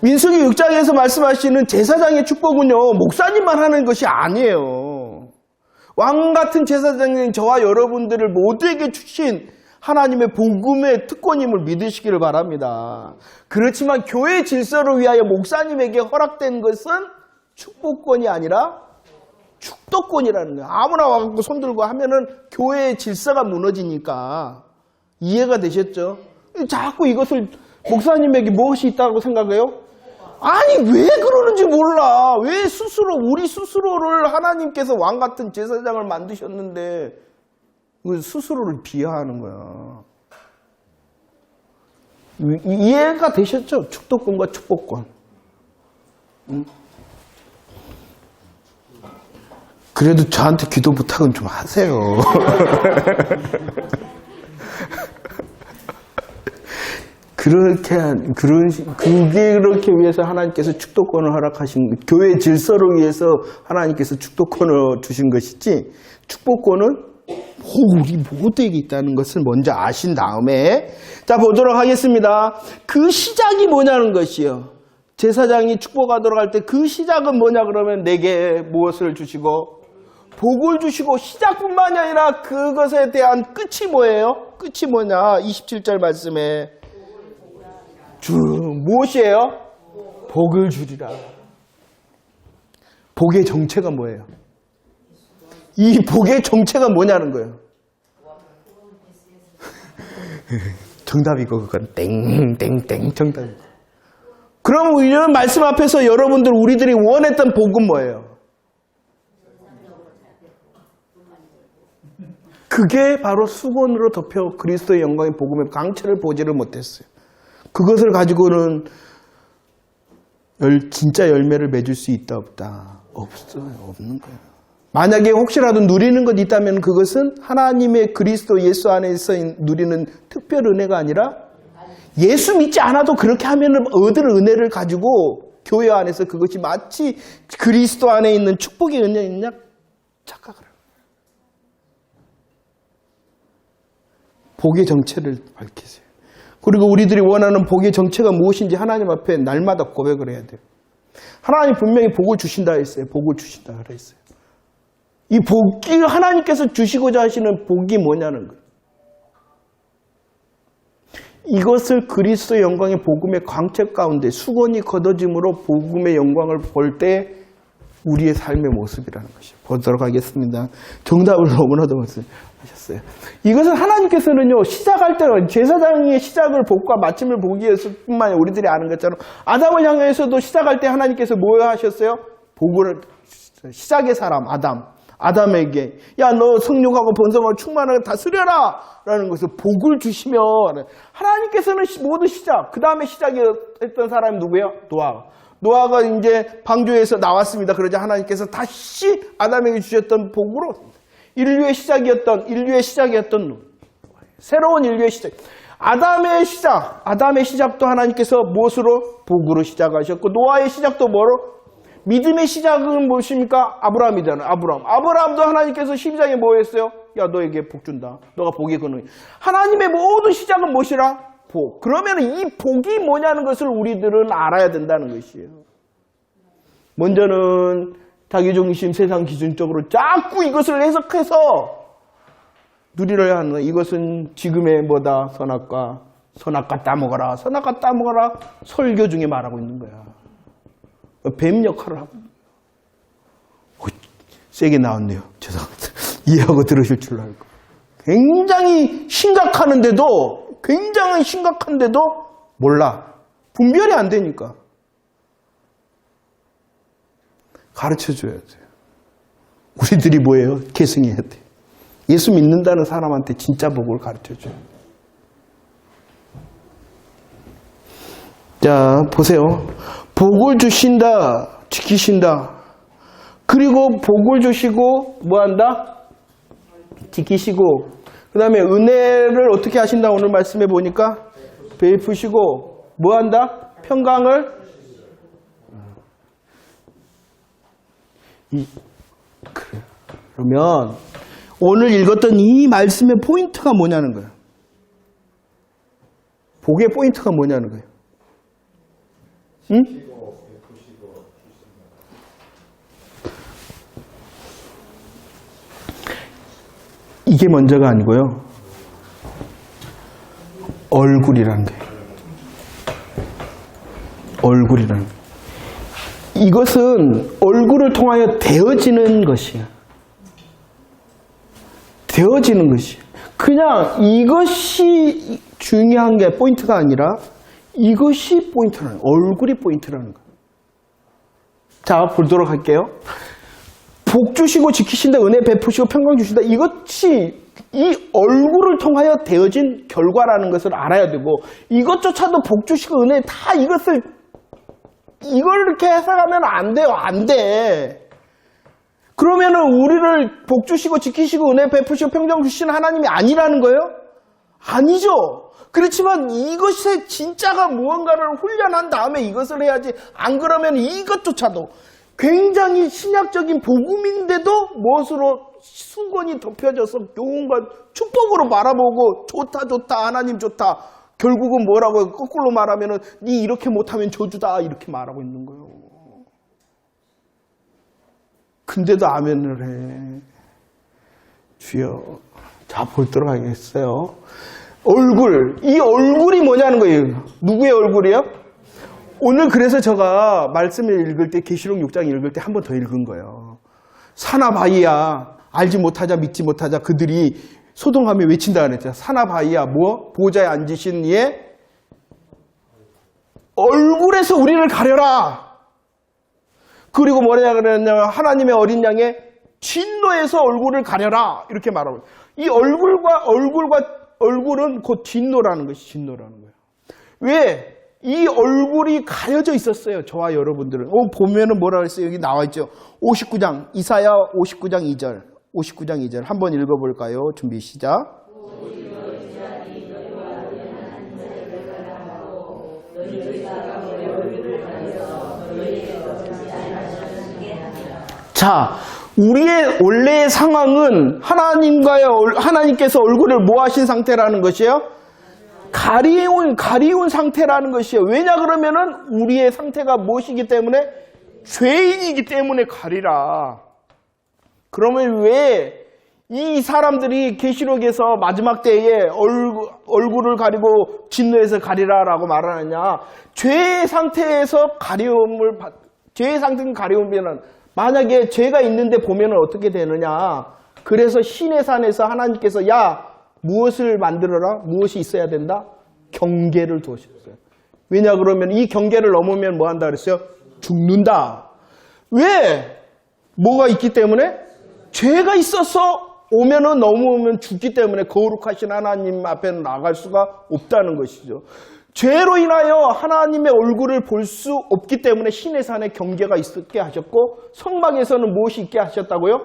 민수기 6장에서 말씀하시는 제사장의 축복은요 목사님만 하는 것이 아니에요. 왕 같은 제사장인 저와 여러분들을 모두에게 주신 하나님의 복음의 특권임을 믿으시기를 바랍니다. 그렇지만 교회 질서를 위하여 목사님에게 허락된 것은 축복권이 아니라 축도권이라는 거예요. 아무나 와갖고 손들고 하면은 교회의 질서가 무너지니까. 이해가 되셨죠? 자꾸 이것을 목사님에게 무엇이 있다고 생각해요? 아니 왜 그러는지 몰라. 왜 우리 스스로를 하나님께서 왕 같은 제사장을 만드셨는데 스스로를 비하하는 거야. 이해가 되셨죠? 축도권과 축복권. 응? 그래도 저한테 기도 부탁은 좀 하세요. 그렇게 위해서 하나님께서 축도권을 허락하신, 교회 질서를 위해서 하나님께서 축도권을 주신 것이지, 축복권은 우리 모두에게 있다는 것을 먼저 아신 다음에 자 보도록 하겠습니다. 그 시작이 뭐냐는 것이요. 제사장이 축복하도록 할 때 그 시작은 뭐냐 그러면 내게 무엇을 주시고 복을 주시고 시작뿐만이 아니라 그것에 대한 끝이 뭐예요? 끝이 뭐냐? 27절 말씀에 무엇이에요? 복을 주리라. 복의 정체가 뭐예요? 이 복의 정체가 뭐냐는 거예요. 정답이고 그건 땡땡땡 정답이고. 그럼 이런 말씀 앞에서 여러분들 우리들이 원했던 복은 뭐예요? 그게 바로 수건으로 덮여 그리스도의 영광의 복음의 강체를 보지를 못했어요. 그것을 가지고는 진짜 열매를 맺을 수 있다 없다? 없어요. 없는 거예요. 만약에 혹시라도 누리는 것 있다면 그것은 하나님의 그리스도 예수 안에서 누리는 특별 은혜가 아니라 예수 믿지 않아도 그렇게 하면 얻을 은혜를 가지고 교회 안에서 그것이 마치 그리스도 안에 있는 축복의 은혜냐 착각을 해요. 복의 정체를 밝히세요. 그리고 우리들이 원하는 복의 정체가 무엇인지 하나님 앞에 날마다 고백을 해야 돼요. 하나님 분명히 복을 주신다 했어요. 복을 주신다 그랬어요. 이 복이 하나님께서 주시고자 하시는 복이 뭐냐는 거예요. 이것을 그리스도의 영광의 복음의 광채 가운데 수건이 걷어짐으로 복음의 영광을 볼 때 우리의 삶의 모습이라는 것이죠. 보도록 하겠습니다. 정답을 너무나도 말씀하셨어요. 이것은 하나님께서는요, 시작할 때는 제사장의 시작을 복과 마침을 보기 위해서뿐만 아니라 우리들이 아는 것처럼 아담을 향해서도 시작할 때 하나님께서 뭐 하셨어요? 복을, 시작의 사람, 아담에게 야, 너 성육하고 번성하고 충만하게 다스려라 라는 것을 복을 주시면 하나님께서는 모두 시작, 그 다음에 시작했던 사람이 누구예요? 노아가 이제 방주에서 나왔습니다. 그러자 하나님께서 다시 아담에게 주셨던 복으로 인류의 시작이었던 새로운 인류의 시작, 아담의 시작도 하나님께서 무엇으로? 복으로 시작하셨고, 노아의 시작도 뭐로? 믿음의 시작은 무엇입니까? 아브라함이잖아요. 아브라함도 하나님께서 12장에 뭐 했어요? 야, 너에게 복 준다. 너가 복의 근원이. 하나님의 모든 시작은 무엇이라? 복. 그러면 이 복이 뭐냐는 것을 우리들은 알아야 된다는 것이에요. 먼저는 자기중심, 세상 기준적으로 자꾸 이것을 해석해서 누리려 하는, 이것은 지금의 뭐다? 선악과 따먹어라. 설교 중에 말하고 있는 거야. 뱀 역할을 하고. 세게 나왔네요. 죄송합니다. 이해하고 들으실 줄 알고. 굉장히 심각한데도 몰라. 분별이 안 되니까. 가르쳐줘야 돼요. 우리들이 뭐예요? 계승해야 돼요. 예수 믿는다는 사람한테 진짜 복을 가르쳐줘요. 자, 보세요. 복을 주신다, 지키신다. 그리고 복을 주시고 뭐한다? 지키시고, 그 다음에 은혜를 어떻게 하신다? 오늘 말씀해 보니까 베푸시고 뭐한다? 평강을. 그래. 그러면 오늘 읽었던 이 말씀의 포인트가 뭐냐는 거예요. 복의 포인트가 뭐냐는 거예요. 응? 이게 먼저가 아니고요. 얼굴이라는 거예요. 이것은 얼굴을 통하여 되어지는 것이야. 그냥 이것이 중요한 게 포인트가 아니라 이것이 포인트라는 거예요. 얼굴이 포인트라는 거예요. 자, 보도록 할게요. 복 주시고 지키신다, 은혜 베푸시고 평강 주신다. 이것이 이 얼굴을 통하여 되어진 결과라는 것을 알아야 되고, 이것조차도 복 주시고 은혜 다 이걸 이렇게 해석하면 안 돼요. 안 돼. 그러면은 우리를 복 주시고 지키시고 은혜 베푸시고 평강 주시는 하나님이 아니라는 거예요? 아니죠. 그렇지만 이것의 진짜가 무언가를 훈련한 다음에 이것을 해야지, 안 그러면 이것조차도 굉장히 신약적인 복음인데도 무엇으로 수건이 덮여져서 교훈과 축복으로 바라보고 좋다 하나님 좋다, 결국은 뭐라고 거꾸로 말하면은 니 이렇게 못하면 저주다 이렇게 말하고 있는 거예요. 근데도 아멘을 해. 주여. 자, 보도록 하겠어요. 이 얼굴이 뭐냐는 거예요. 누구의 얼굴이요? 오늘 그래서 제가 말씀을 읽을 때, 계시록 6장 읽을 때 한 번 더 읽은 거예요. 사나바이야, 알지 못하자 믿지 못하자 그들이 소동하며 외친다 그랬죠. 사나바이야, 뭐? 보좌에 앉으신 이의 얼굴에서 우리를 가려라. 그리고 뭐냐 그랬냐면 하나님의 어린 양의 진노에서 얼굴을 가려라. 이렇게 말하고, 이 얼굴은 곧 진노라는 거예요. 왜? 이 얼굴이 가려져 있었어요. 저와 여러분들은. 보면은 뭐라 그랬어요? 여기 나와 있죠. 59장, 이사야 59장 2절. 한번 읽어볼까요? 준비 시작. 자, 우리의 원래의 상황은 하나님께서 얼굴을 뭐 하신 상태라는 것이에요? 가리운 상태라는 것이에요. 왜냐 그러면은 우리의 상태가 무엇이기 때문에? 죄인이기 때문에 가리라. 그러면 왜 이 사람들이 계시록에서 마지막 때에 얼굴을 가리고 진노에서 가리라라고 말하느냐? 죄의 상태에서 죄의 상태는 가리우면은 만약에 죄가 있는데 보면은 어떻게 되느냐? 그래서 신의 산에서 하나님께서 야, 무엇을 만들어라? 무엇이 있어야 된다? 경계를 두셨어요. 왜냐 그러면 이 경계를 넘으면 뭐 한다 그랬어요? 죽는다. 왜? 뭐가 있기 때문에? 죄가 있어서 오면은 넘으면 죽기 때문에 거룩하신 하나님 앞에는 나갈 수가 없다는 것이죠. 죄로 인하여 하나님의 얼굴을 볼 수 없기 때문에 신의 산에 경계가 있게 하셨고 성막에서는 무엇이 있게 하셨다고요?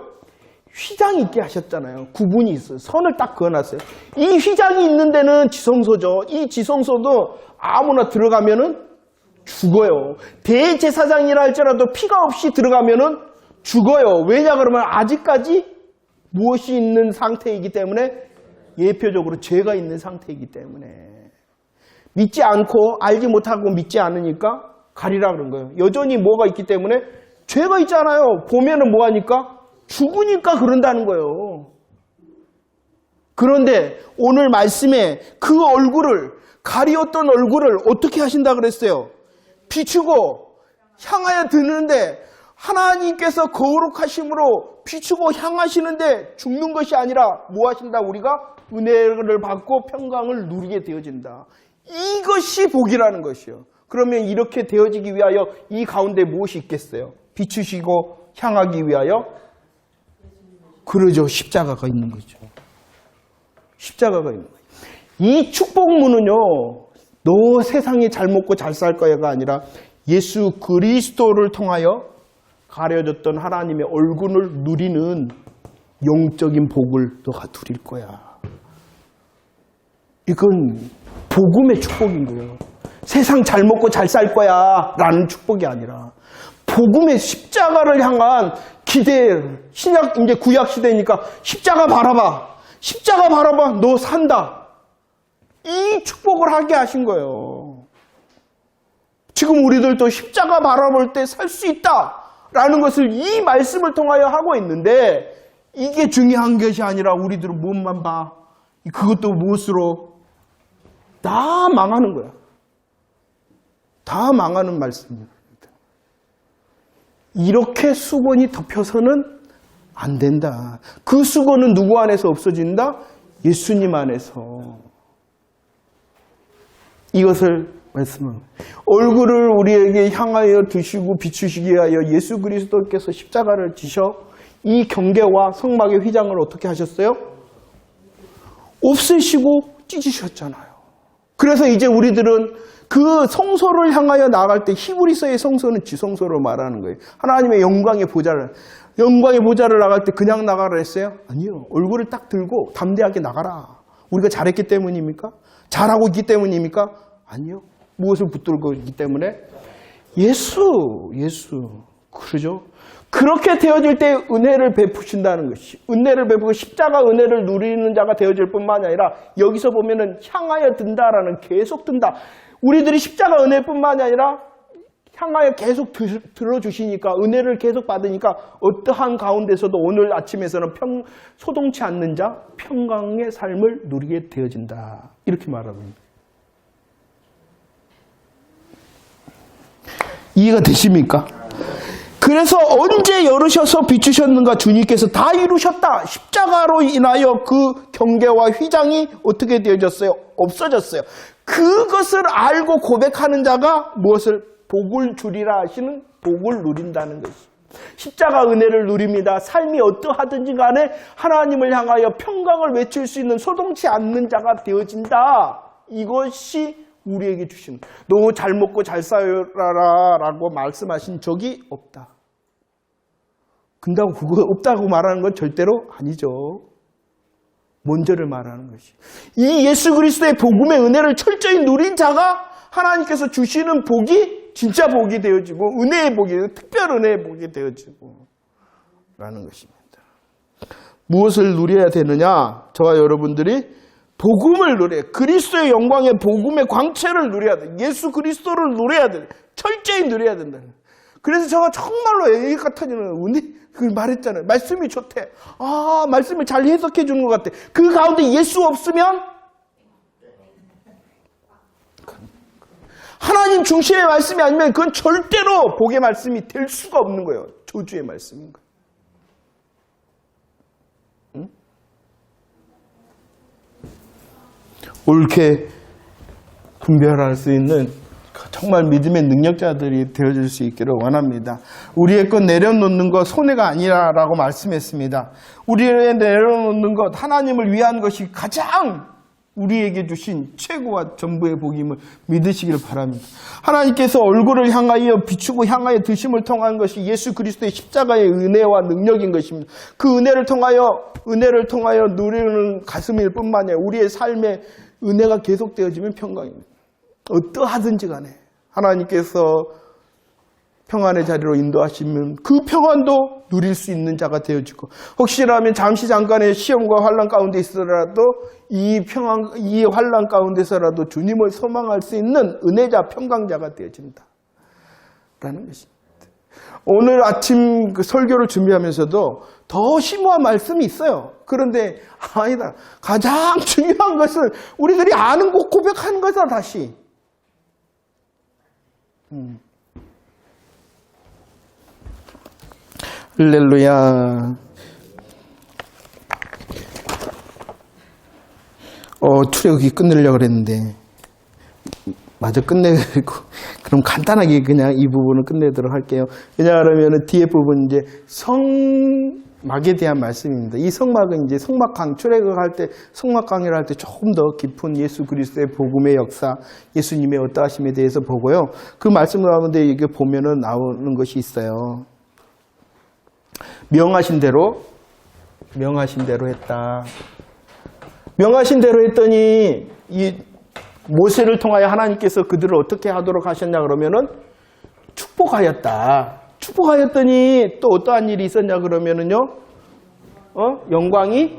휘장이 있게 하셨잖아요. 구분이 있어요. 선을 딱 그어놨어요. 이 휘장이 있는 데는 지성소죠. 이 지성소도 아무나 들어가면은 죽어요. 대제사장이라 할지라도 피가 없이 들어가면은 죽어요. 왜냐 그러면 아직까지 무엇이 있는 상태이기 때문에 예표적으로 죄가 있는 상태이기 때문에 믿지 않고 알지 못하고 믿지 않으니까 가리라 그런 거예요. 여전히 뭐가 있기 때문에 죄가 있잖아요. 보면은 뭐 하니까 죽으니까 그런다는 거예요. 그런데 오늘 말씀에 그 얼굴을 가리었던 얼굴을 어떻게 하신다 그랬어요? 비추고 향하여 드는데 하나님께서 거룩하심으로 비추고 향하시는데 죽는 것이 아니라 뭐 하신다? 우리가 은혜를 받고 평강을 누리게 되어진다. 이것이 복이라는 것이요. 그러면 이렇게 되어지기 위하여 이 가운데 무엇이 있겠어요? 비추시고 향하기 위하여? 그러죠. 십자가가 있는 거죠. 십자가가 있는 거예요. 이 축복문은요, 너 세상에 잘 먹고 잘 살 거야가 아니라 예수 그리스도를 통하여 가려졌던 하나님의 얼굴을 누리는 영적인 복을 너가 누릴 거야. 이건 복음의 축복인 거예요. 세상 잘 먹고 잘 살 거야 라는 축복이 아니라 복음의 십자가를 향한 기대, 이제 구약 시대니까 십자가 바라봐. 십자가 바라봐. 너 산다. 이 축복을 하게 하신 거예요. 지금 우리들도 십자가 바라볼 때 살 수 있다 라는 것을 이 말씀을 통하여 하고 있는데 이게 중요한 것이 아니라 우리들은 무엇만 봐. 그것도 무엇으로? 다 망하는 거야. 다 망하는 말씀입니다. 이렇게 수건이 덮여서는 안 된다. 그 수건은 누구 안에서 없어진다? 예수님 안에서. 이것을 말씀합니다. 얼굴을 우리에게 향하여 두시고 비추시기 위하여 예수 그리스도께서 십자가를 지셔 이 경계와 성막의 휘장을 어떻게 하셨어요? 없애시고 찢으셨잖아요. 그래서 이제 우리들은 그 성소를 향하여 나갈 때 히브리서의 성소는 지성소로 말하는 거예요. 하나님의 영광의 보좌를 나갈 때 그냥 나가라 했어요? 아니요. 얼굴을 딱 들고 담대하게 나가라. 우리가 잘했기 때문입니까? 잘하고 있기 때문입니까? 아니요. 무엇을 붙들고 있기 때문에? 예수. 그러죠? 그렇게 되어질 때 은혜를 베푸신다는 것이. 은혜를 베푸고 십자가 은혜를 누리는 자가 되어질 뿐만 아니라 여기서 보면은 향하여 든다라는 계속 든다. 우리들이 십자가 은혜뿐만 아니라 향하여 계속 들어주시니까 은혜를 계속 받으니까 어떠한 가운데서도 오늘 아침에서는 소동치 않는 자 평강의 삶을 누리게 되어진다. 이렇게 말합니다. 이해가 되십니까? 그래서 언제 열으셔서 비추셨는가? 주님께서 다 이루셨다. 십자가로 인하여 그 경계와 휘장이 어떻게 되어졌어요? 없어졌어요. 그것을 알고 고백하는 자가 무엇을? 복을 주리라 하시는 복을 누린다는 것이. 십자가 은혜를 누립니다. 삶이 어떠하든지 간에 하나님을 향하여 평강을 외칠 수 있는 소동치 않는 자가 되어진다. 이것이 우리에게 주시는. 너 잘 먹고 잘 살아라 라고 말씀하신 적이 없다. 근다고 그거 없다고 말하는 건 절대로 아니죠. 먼저를 말하는 것이. 이 예수 그리스도의 복음의 은혜를 철저히 누린 자가 하나님께서 주시는 복이 진짜 복이 되어지고 은혜의 복이, 특별 은혜의 복이 되어지고 라는 것입니다. 무엇을 누려야 되느냐? 저와 여러분들이 복음을 누려야 돼. 그리스도의 영광의 복음의 광채를 누려야 돼. 예수 그리스도를 누려야 돼. 철저히 누려야 된다. 그래서 제가 정말로 애기가 터지는 은혜, 그 말했잖아요. 말씀이 좋대. 아, 말씀을 잘 해석해 주는 것 같아. 그 가운데 예수 없으면 하나님 중심의 말씀이 아니면 그건 절대로 복의 말씀이 될 수가 없는 거예요. 저주의 말씀인 거예요. 응? 옳게 분별할 수 있는 정말 믿음의 능력자들이 되어줄 수 있기를 원합니다. 우리의 것 내려놓는 것 손해가 아니라고 말씀했습니다. 우리의 내려놓는 것, 하나님을 위한 것이 가장 우리에게 주신 최고와 전부의 복임을 믿으시기를 바랍니다. 하나님께서 얼굴을 향하여 비추고 향하여 드심을 통한 것이 예수 그리스도의 십자가의 은혜와 능력인 것입니다. 그 은혜를 통하여 누리는 가슴일 뿐만 아니라 우리의 삶에 은혜가 계속되어지면 평강입니다. 어떠하든지 간에 하나님께서 평안의 자리로 인도하시면 그 평안도 누릴 수 있는 자가 되어지고, 혹시라면 잠시 잠깐의 시험과 환난 가운데 있어라도 이 환난 가운데서라도 주님을 소망할 수 있는 은혜자, 평강자가 되어진다 라는 것입니다. 오늘 아침 그 설교를 준비하면서도 더 심오한 말씀이 있어요. 그런데 아니다. 가장 중요한 것은 우리들이 아는 것, 고백하는 것이다. 다시 할렐루야. 출애굽기 끝내려고 그랬는데 마저 끝내고 그럼 간단하게 그냥 이 부분을 끝내도록 할게요. 왜냐하면 뒤에 부분 이제 성막에 대한 말씀입니다. 이 성막은 이제 성막강, 출애굽할 때 성막 강의를 할 때 조금 더 깊은 예수 그리스도의 복음의 역사, 예수님의 어떠하심에 대해서 보고요. 그 말씀 가운데 이게 보면은 나오는 것이 있어요. 명하신 대로 했다. 명하신 대로 했더니 이 모세를 통하여 하나님께서 그들을 어떻게 하도록 하셨냐 그러면은 축복하였다. 축복하였더니 또 어떠한 일이 있었냐 그러면은요, 영광이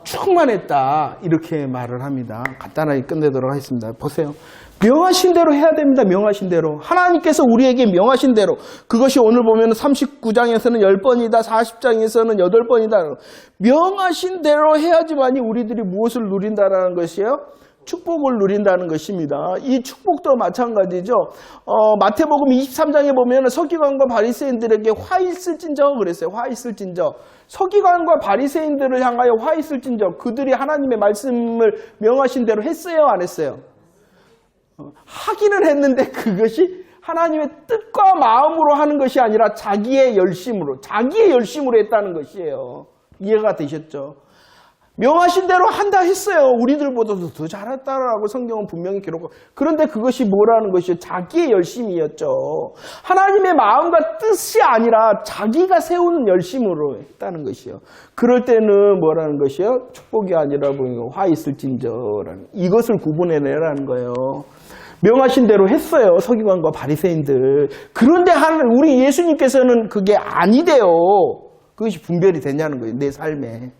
충만했다. 이렇게 말을 합니다. 간단하게 끝내도록 하겠습니다. 보세요. 명하신 대로 해야 됩니다. 명하신 대로. 하나님께서 우리에게 명하신 대로. 그것이 오늘 보면 39장에서는 10번이다. 40장에서는 8번이다. 명하신 대로 해야지만이 우리들이 무엇을 누린다는 것이에요? 축복을 누린다는 것입니다. 이 축복도 마찬가지죠. 마태복음 23장에 보면 서기관과 바리새인들에게 화 있을진저 그랬어요. 화 있을진저. 서기관과 바리새인들을 향하여 화 있을진저. 그들이 하나님의 말씀을 명하신 대로 했어요, 안 했어요? 하기는 했는데 그것이 하나님의 뜻과 마음으로 하는 것이 아니라 자기의 열심으로 했다는 것이에요. 이해가 되셨죠? 명하신 대로 한다 했어요. 우리들보다도 더 잘했다라고 성경은 분명히 기록하고. 그런데 그것이 뭐라는 것이요? 자기의 열심이었죠. 하나님의 마음과 뜻이 아니라 자기가 세우는 열심으로 했다는 것이요. 그럴 때는 뭐라는 것이요? 축복이 아니라 화 있을진저라는, 이것을 구분해내라는 거예요. 명하신 대로 했어요. 서기관과 바리새인들. 그런데 우리 예수님께서는 그게 아니대요. 그것이 분별이 되냐는 거예요. 내 삶에.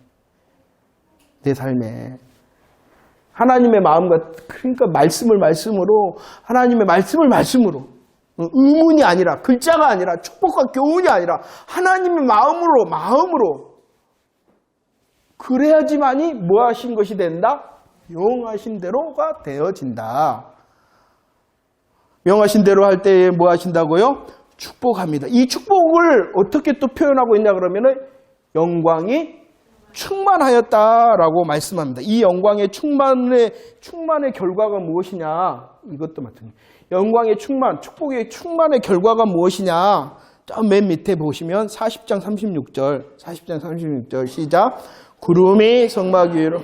하나님의 마음과, 그러니까 말씀으로, 하나님의 말씀으로, 의문이 아니라, 글자가 아니라, 축복과 교훈이 아니라 하나님의 마음으로 그래야지만이 뭐 하신 것이 된다? 명하신 대로가 되어진다. 명하신 대로 할 때에 뭐 하신다고요? 축복합니다. 이 축복을 어떻게 또 표현하고 있냐 그러면은 영광이 충만하였다라고 말씀합니다. 이 영광의 충만의 결과가 무엇이냐? 이것도 마찬가지. 영광의 충만, 축복의 충만의 결과가 무엇이냐? 저 맨 밑에 보시면 40장 36절 시작. 구름이 성막 위로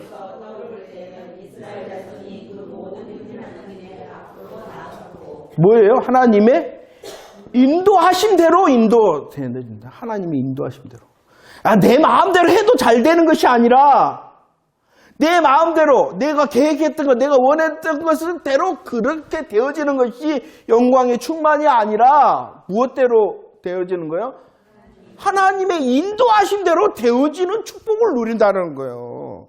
뭐예요? 하나님의 인도하신 대로 인도된다. 하나님이 인도하신 대로. 내 마음대로 해도 잘 되는 것이 아니라 내 마음대로 내가 계획했던 것, 내가 원했던 것은 대로 그렇게 되어지는 것이 영광의 충만이 아니라 무엇대로 되어지는 거예요? 하나님의 인도하신 대로 되어지는 축복을 누린다는 거예요.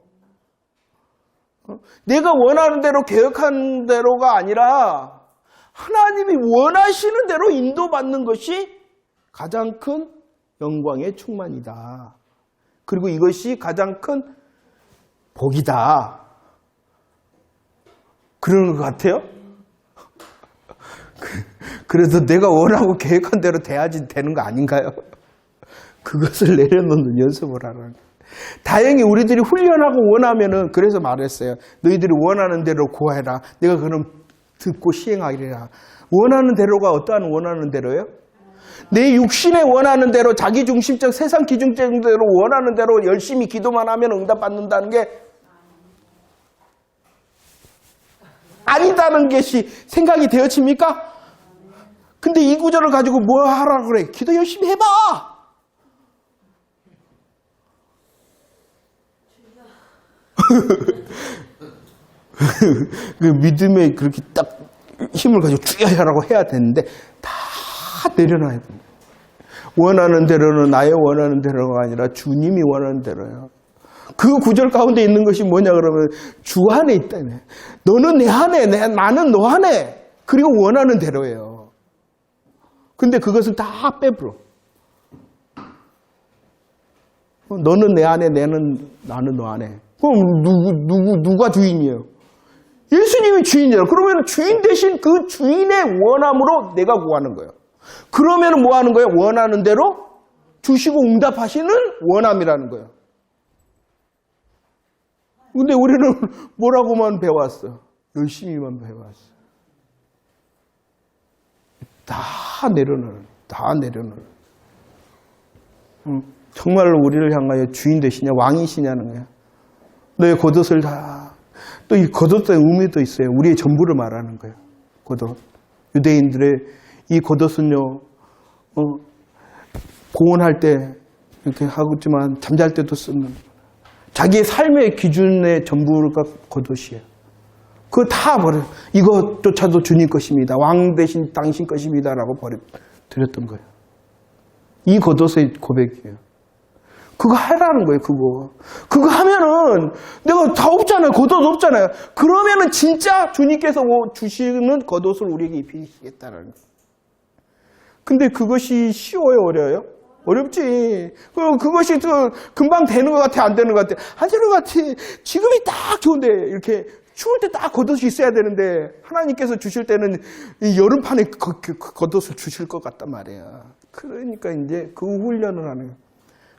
내가 원하는 대로 계획하는 대로가 아니라 하나님이 원하시는 대로 인도받는 것이 가장 큰 영광의 충만이다. 그리고 이것이 가장 큰 복이다. 그러는 것 같아요? 그래서 내가 원하고 계획한 대로 돼야지 되는 거 아닌가요? 그것을 내려놓는 연습을 하라는 거예요. 다행히 우리들이 훈련하고 원하면은 그래서 말했어요. 너희들이 원하는 대로 구하라. 내가 그럼 듣고 시행하리라. 원하는 대로가 어떠한 원하는 대로예요? 내 육신에 원하는 대로 자기중심적 세상 기준대로 원하는 대로 열심히 기도만 하면 응답받는다는 게 아니다는 것이 생각이 되어집니까? 근데 이 구절을 가지고 뭐 하라고 그래? 기도 열심히 해봐! 그 믿음에 그렇게 딱 힘을 가지고 주여라고 해야 되는데 다 내려놔야 됩니다. 원하는 대로는 나의 원하는 대로가 아니라 주님이 원하는 대로예요. 그 구절 가운데 있는 것이 뭐냐 그러면 주 안에 있다네. 너는 내 안에, 나는 너 안에. 그리고 원하는 대로예요. 근데 그것은 다 빼버려. 너는 내 안에, 나는 너 안에. 그럼 누가 주인이에요? 예수님이 주인이에요. 그러면 주인 대신 그 주인의 원함으로 내가 구하는 거예요. 그러면 뭐 하는 거예요? 원하는 대로 주시고 응답하시는 원함이라는 거예요. 근데 우리는 뭐라고만 배웠어? 열심히만 배웠어. 다 내려놓는. 정말로 우리를 향하여 주인 되시냐, 왕이시냐는 거야. 너의 겉옷을 다. 또 이 겉옷의 의미도 있어요. 우리의 전부를 말하는 거예요. 겉옷. 유대인들의 이 겉옷은요, 고온할 때 이렇게 하겠지만 잠잘 때도 쓰는 자기의 삶의 기준의 전부가 겉옷이에요. 그거 다 버려요. 이것조차도 주님 것입니다. 왕 대신 당신 것입니다. 라고 드렸던 거예요. 이 겉옷의 고백이에요. 그거 하라는 거예요, 그거. 그거 하면은 내가 다 없잖아요. 겉옷 없잖아요. 그러면은 진짜 주님께서 주시는 겉옷을 우리에게 입히시겠다는 거예요. 근데 그것이 쉬워요, 어려워요? 어렵지. 그것이 금방 되는 것 같아, 안 되는 것 같아? 안 되는 것 같아. 지금이 딱 좋은데, 이렇게 추울 때 딱 겉옷이 있어야 되는데, 하나님께서 주실 때는 이 여름판에 겉옷을 주실 것 같단 말이야. 그러니까 이제 그 훈련을 하는 거예요.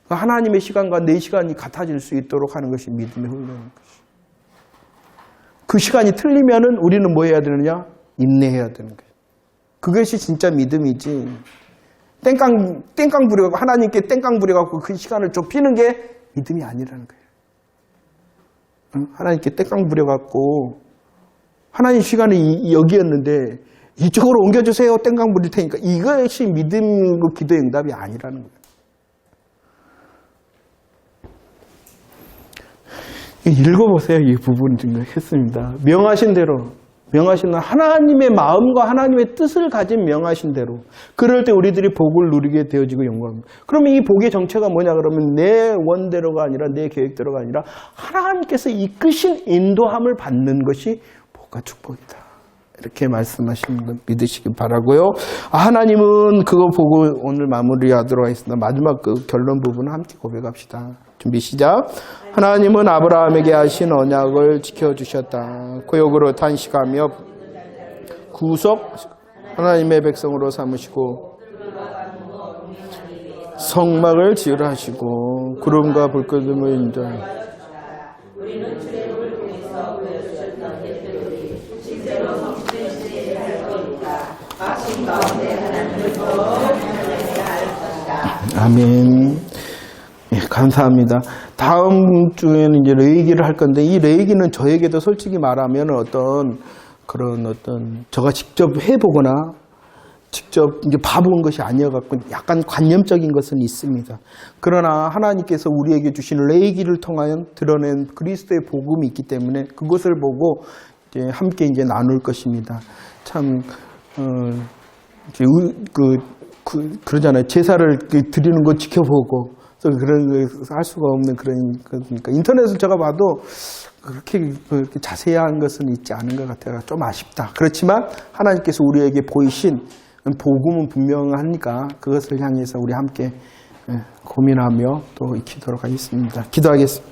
하나님의 시간과 내 시간이 같아질 수 있도록 하는 것이 믿음의 훈련인 것이. 그 시간이 틀리면은 우리는 뭐 해야 되느냐? 인내해야 되는 거예요. 그것이 진짜 믿음이지. 땡깡 부려갖고, 하나님께 땡깡 부려갖고 그 시간을 좁히는 게 믿음이 아니라는 거예요. 하나님께 땡깡 부려갖고, 하나님 시간이 여기였는데, 이쪽으로 옮겨주세요. 땡깡 부릴 테니까. 이것이 믿음, 기도의 응답이 아니라는 거예요. 읽어보세요. 이 부분 했습니다. 명하신 대로, 하나님의 마음과 하나님의 뜻을 가진 명하신 대로. 그럴 때 우리들이 복을 누리게 되어지고 영광입니다. 그러면 이 복의 정체가 뭐냐 그러면 내 원대로가 아니라 내 계획대로가 아니라 하나님께서 이끄신 인도함을 받는 것이 복과 축복이다. 이렇게 말씀하시는 걸 믿으시기 바라고요. 하나님은 그거 보고 오늘 마무리하도록 하겠습니다. 마지막 그 결론 부분을 함께 고백합시다. 준비 시작. 하나님은 아브라함에게 하신 언약을 지켜주셨다. 고역으로 탄식하며 구속 하나님의 백성으로 삼으시고 성막을 지으라 하시고 구름과 불기둥을 인도하여 우리는 출애굽을 통해서 보여주셨던 대표들이 실제로 성취된 시대에 살 거니까 막신 가운데 하나님을 더 찬양해야 할 것이다. 아멘. 예, 감사합니다. 다음 주에는 이제 레이기를 할 건데 이 레이기는 저에게도 솔직히 말하면 제가 직접 해보거나 직접 이제 봐본 것이 아니어갖고 약간 관념적인 것은 있습니다. 그러나 하나님께서 우리에게 주신 레이기를 통하여 드러낸 그리스도의 복음이 있기 때문에 그것을 보고 이제 함께 이제 나눌 것입니다. 참 그러잖아요. 제사를 드리는 거 지켜보고, 또 그런 거 할 수가 없는 그러니까 인터넷을 제가 봐도 그렇게 자세한 것은 있지 않은 것 같아요. 좀 아쉽다. 그렇지만 하나님께서 우리에게 보이신 복음은 분명하니까 그것을 향해서 우리 함께 고민하며 또 익히도록 하겠습니다. 기도하겠습니다.